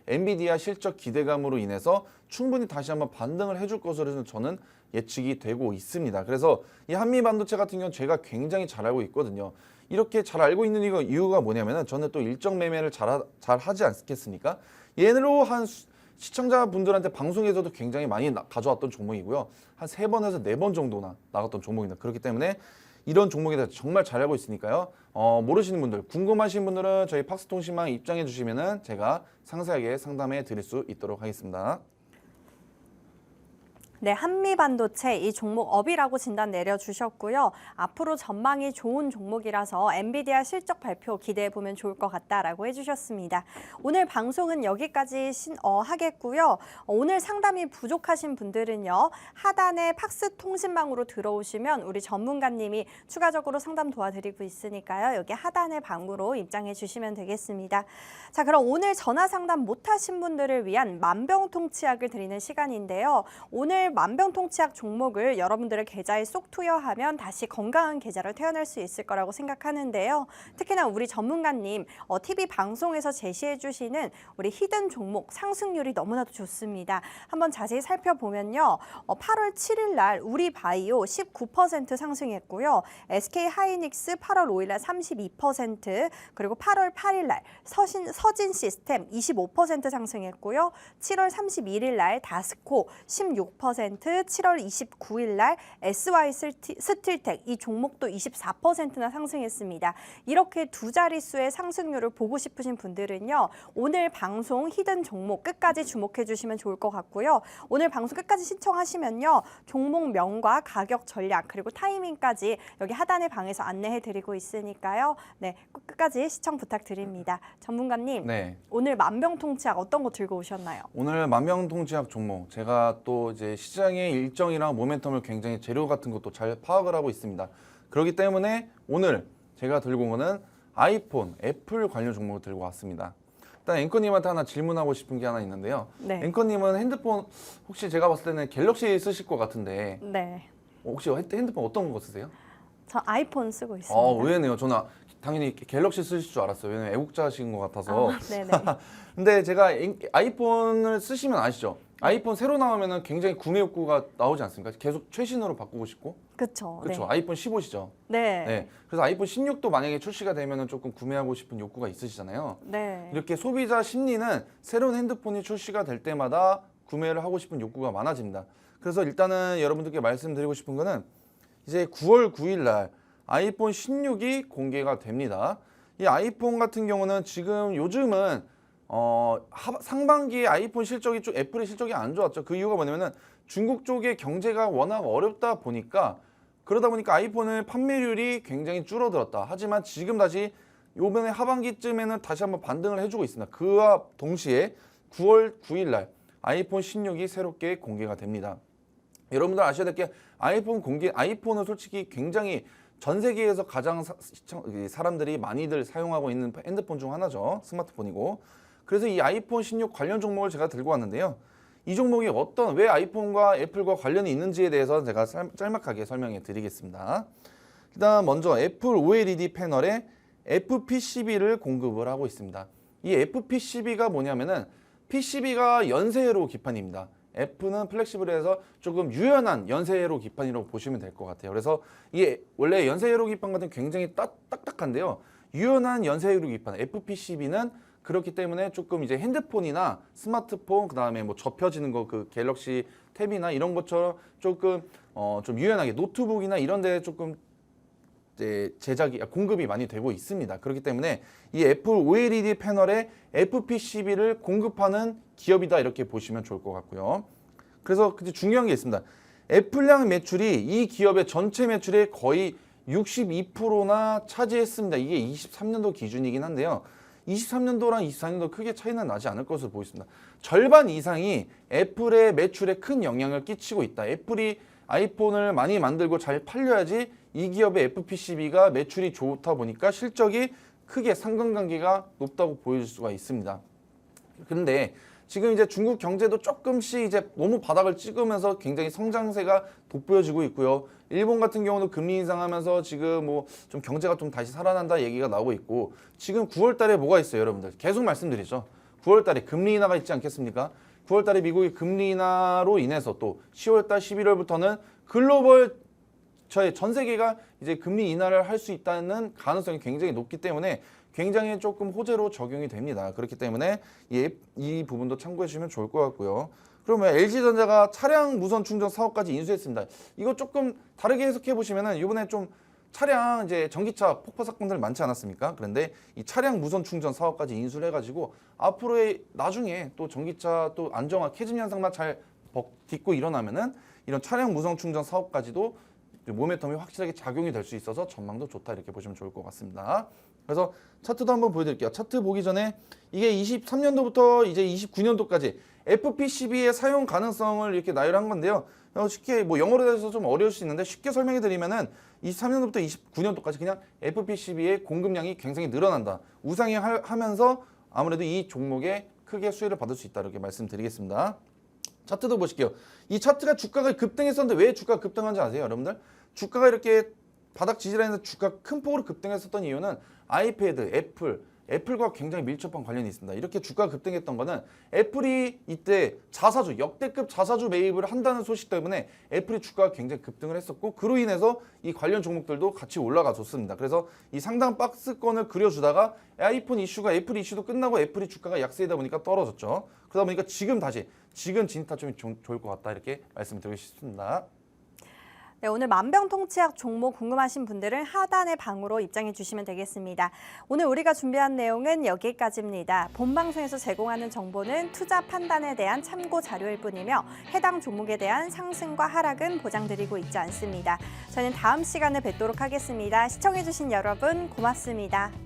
엔비디아 실적 기대감으로 인해서 충분히 다시 한번 반등을 해줄 것으로 저는 예측이 되고 있습니다. 그래서 이 한미반도체 같은 경우는 제가 굉장히 잘 알고 있거든요. 이렇게 잘 알고 있는 이유가 뭐냐면은 저는 또 일정 매매를 잘 하지 않겠습니까? 얘네로 한 시청자분들한테 방송에서도 굉장히 많이 가져왔던 종목이고요. 한 3번에서 4번 정도나 나갔던 종목입니다. 그렇기 때문에 이런 종목에 대해서 정말 잘 알고 있으니까요. 모르시는 분들, 궁금하신 분들은 저희 팍스통신망 입장해 주시면은 제가 상세하게 상담해 드릴 수 있도록 하겠습니다. 네, 한미반도체 이 종목 업이라고 진단 내려주셨고요. 앞으로 전망이 좋은 종목이라서 엔비디아 실적 발표 기대해보면 좋을 것 같다라고 해주셨습니다. 오늘 방송은 여기까지 하겠고요. 오늘 상담이 부족하신 분들은요. 하단에 팍스 통신망으로 들어오시면 우리 전문가님이 추가적으로 상담 도와드리고 있으니까요. 여기 하단의 방으로 입장해 주시면 되겠습니다. 자, 그럼 오늘 전화 상담 못하신 분들을 위한 만병통치약을 드리는 시간인데요. 오늘 오늘 만병통치약 종목을 여러분들의 계좌에 쏙 투여하면 다시 건강한 계좌를 태어날 수 있을 거라고 생각하는데요. 특히나 우리 전문가님 TV 방송에서 제시해 주시는 우리 히든 종목 상승률이 너무나도 좋습니다. 한번 자세히 살펴보면요. 8월 7일 날 우리바이오 19% 상승했고요. SK하이닉스 8월 5일 날 32%, 그리고 8월 8일 날 서진 시스템 25% 상승했고요. 7월 31일 날 다스코 16%, 7월 29일 날 SY 스틸텍 이 종목도 24%나 상승했습니다. 이렇게 두 자릿수의 상승률을 보고 싶으신 분들은요. 오늘 방송 히든 종목 끝까지 주목해 주시면 좋을 것 같고요. 오늘 방송 끝까지 시청하시면요. 종목명과 가격 전략 그리고 타이밍까지 여기 하단의 방에서 안내해 드리고 있으니까요. 네, 끝까지 시청 부탁드립니다. 전문가님, 네. 오늘 만병통치약 어떤 거 들고 오셨나요? 오늘 만병통치약 종목 제가 또 이제 시장의 일정이랑 모멘텀을 굉장히 재료 같은 것도 잘 파악을 하고 있습니다. 그렇기 때문에 오늘 제가 들고 온 거는 아이폰, 애플 관련 종목을 들고 왔습니다. 일단 앵커님한테 하나 질문하고 싶은 게 하나 있는데요. 네. 앵커님은 핸드폰 혹시 제가 봤을 때는 갤럭시 쓰실 것 같은데 네. 혹시 핸드폰 어떤 거 쓰세요? 저 아이폰 쓰고 있습니다. 의외네요. 저는 당연히 갤럭시 쓰실 줄 알았어요. 왜냐면 애국자신 것 같아서. 네네. 근데 제가 아이폰을 쓰시면 아시죠? 아이폰 새로 나오면은 굉장히 구매 욕구가 나오지 않습니까? 계속 최신으로 바꾸고 싶고. 그렇죠. 그렇죠. 네. 아이폰 15시죠. 네. 네. 그래서 아이폰 16도 만약에 출시가 되면은 조금 구매하고 싶은 욕구가 있으시잖아요. 네. 이렇게 소비자 심리는 새로운 핸드폰이 출시가 될 때마다 구매를 하고 싶은 욕구가 많아집니다. 그래서 일단은 여러분들께 말씀드리고 싶은 거는 이제 9월 9일 날 아이폰 16이 공개가 됩니다. 이 아이폰 같은 경우는 지금 요즘은 상반기에 아이폰 실적이 좀 애플의 실적이 안 좋았죠. 그 이유가 뭐냐면은 중국 쪽의 경제가 워낙 어렵다 보니까 그러다 보니까 아이폰의 판매율이 굉장히 줄어들었다. 하지만 지금 다시 요번에 하반기쯤에는 다시 한번 반등을 해주고 있습니다. 그와 동시에 9월 9일 날 아이폰 16이 새롭게 공개가 됩니다. 여러분들 아셔야 될 게 아이폰은 솔직히 굉장히 전 세계에서 가장 사람들이 많이들 사용하고 있는 핸드폰 중 하나죠. 스마트폰이고. 그래서 이 아이폰 16 관련 종목을 제가 들고 왔는데요. 이 종목이 왜 아이폰과 애플과 관련이 있는지에 대해서 제가 짤막하게 설명해 드리겠습니다. 일단 먼저 애플 OLED 패널에 FP12를 공급을 하고 있습니다. 이 FP12가 뭐냐면은 PCB가 연세로 기판입니다. F는 플렉시블해서 조금 유연한 연세로 기판이라고 보시면 될 것 같아요. 그래서 이게 원래 연세로 기판 같은 굉장히 딱딱한데요. 유연한 연세로 기판 FP12는 그렇기 때문에 조금 이제 핸드폰이나 스마트폰 그다음에 뭐 접혀지는 거 그 갤럭시 탭이나 이런 것처럼 조금 좀 유연하게 노트북이나 이런 데 조금 이제 공급이 많이 되고 있습니다. 그렇기 때문에 이 애플 OLED 패널에 FP12를 공급하는 기업이다 이렇게 보시면 좋을 것 같고요. 그래서 중요한 게 있습니다. 애플량 매출이 이 기업의 전체 매출의 거의 62%나 차지했습니다. 이게 23년도 기준이긴 한데요. 23년도랑 24년도 크게 차이는 나지 않을 것으로 보입니다. 절반 이상이 애플의 매출에 큰 영향을 끼치고 있다. 애플이 아이폰을 많이 만들고 잘 팔려야지 이 기업의 FP12가 매출이 좋다 보니까 실적이 크게 상관관계가 높다고 보여줄 수가 있습니다. 그런데 지금 이제 중국 경제도 조금씩 이제 너무 바닥을 찍으면서 굉장히 성장세가 돋보여지고 있고요. 일본 같은 경우도 금리 인상하면서 지금 뭐 좀 경제가 좀 다시 살아난다 얘기가 나오고 있고 지금 9월 달에 뭐가 있어요, 여러분들? 계속 말씀드리죠. 9월 달에 금리 인하가 있지 않겠습니까? 9월 달에 미국이 금리 인하로 인해서 또 10월 달 11월부터는 글로벌 전 세계가 이제 금리 인하를 할 수 있다는 가능성이 굉장히 높기 때문에 굉장히 조금 호재로 적용이 됩니다. 그렇기 때문에 이 부분도 참고해 주시면 좋을 것 같고요. 그러면 LG전자가 차량 무선 충전 사업까지 인수했습니다. 이거 조금 다르게 해석해 보시면은 이번에 좀 차량 이제 전기차 폭파 사건들 많지 않았습니까? 그런데 이 차량 무선 충전 사업까지 인수를 해가지고 앞으로의 나중에 또 전기차 또 안정화 캐즘 현상만 잘 딛고 일어나면은 이런 차량 무선 충전 사업까지도 모멘텀이 확실하게 작용이 될 수 있어서 전망도 좋다 이렇게 보시면 좋을 것 같습니다. 그래서 차트도 한번 보여드릴게요. 차트 보기 전에 이게 23년도부터 이제 29년도까지 FP12의 사용 가능성을 이렇게 나열한 건데요. 쉽게 뭐 영어로 해서 좀 어려울 수 있는데 쉽게 설명해 드리면은 23년도부터 29년도까지 그냥 FP12의 공급량이 굉장히 늘어난다. 우상향하면서 아무래도 이 종목에 크게 수혜를 받을 수 있다 이렇게 말씀드리겠습니다. 차트도 보실게요. 이 차트가 주가가 급등했었는데 왜 주가가 급등한지 아세요, 여러분들? 주가가 이렇게 바닥 지지라인에서 주가 큰 폭으로 급등했었던 이유는 아이패드, 애플과 굉장히 밀접한 관련이 있습니다. 이렇게 주가가 급등했던 거는 애플이 이때 자사주, 역대급 자사주 매입을 한다는 소식 때문에 애플이 주가가 굉장히 급등을 했었고 그로 인해서 이 관련 종목들도 같이 올라가줬습니다. 그래서 이 상당 박스권을 그려주다가 아이폰 이슈가 애플 이슈도 끝나고 애플이 주가가 약세이다 보니까 떨어졌죠. 그러다 보니까 지금 진입타 좀 좋을 것 같다 이렇게 말씀드리고 싶습니다. 네, 오늘 만병통치약 종목 궁금하신 분들은 하단의 방으로 입장해 주시면 되겠습니다. 오늘 우리가 준비한 내용은 여기까지입니다. 본 방송에서 제공하는 정보는 투자 판단에 대한 참고 자료일 뿐이며 해당 종목에 대한 상승과 하락은 보장드리고 있지 않습니다. 저는 다음 시간에 뵙도록 하겠습니다. 시청해 주신 여러분 고맙습니다.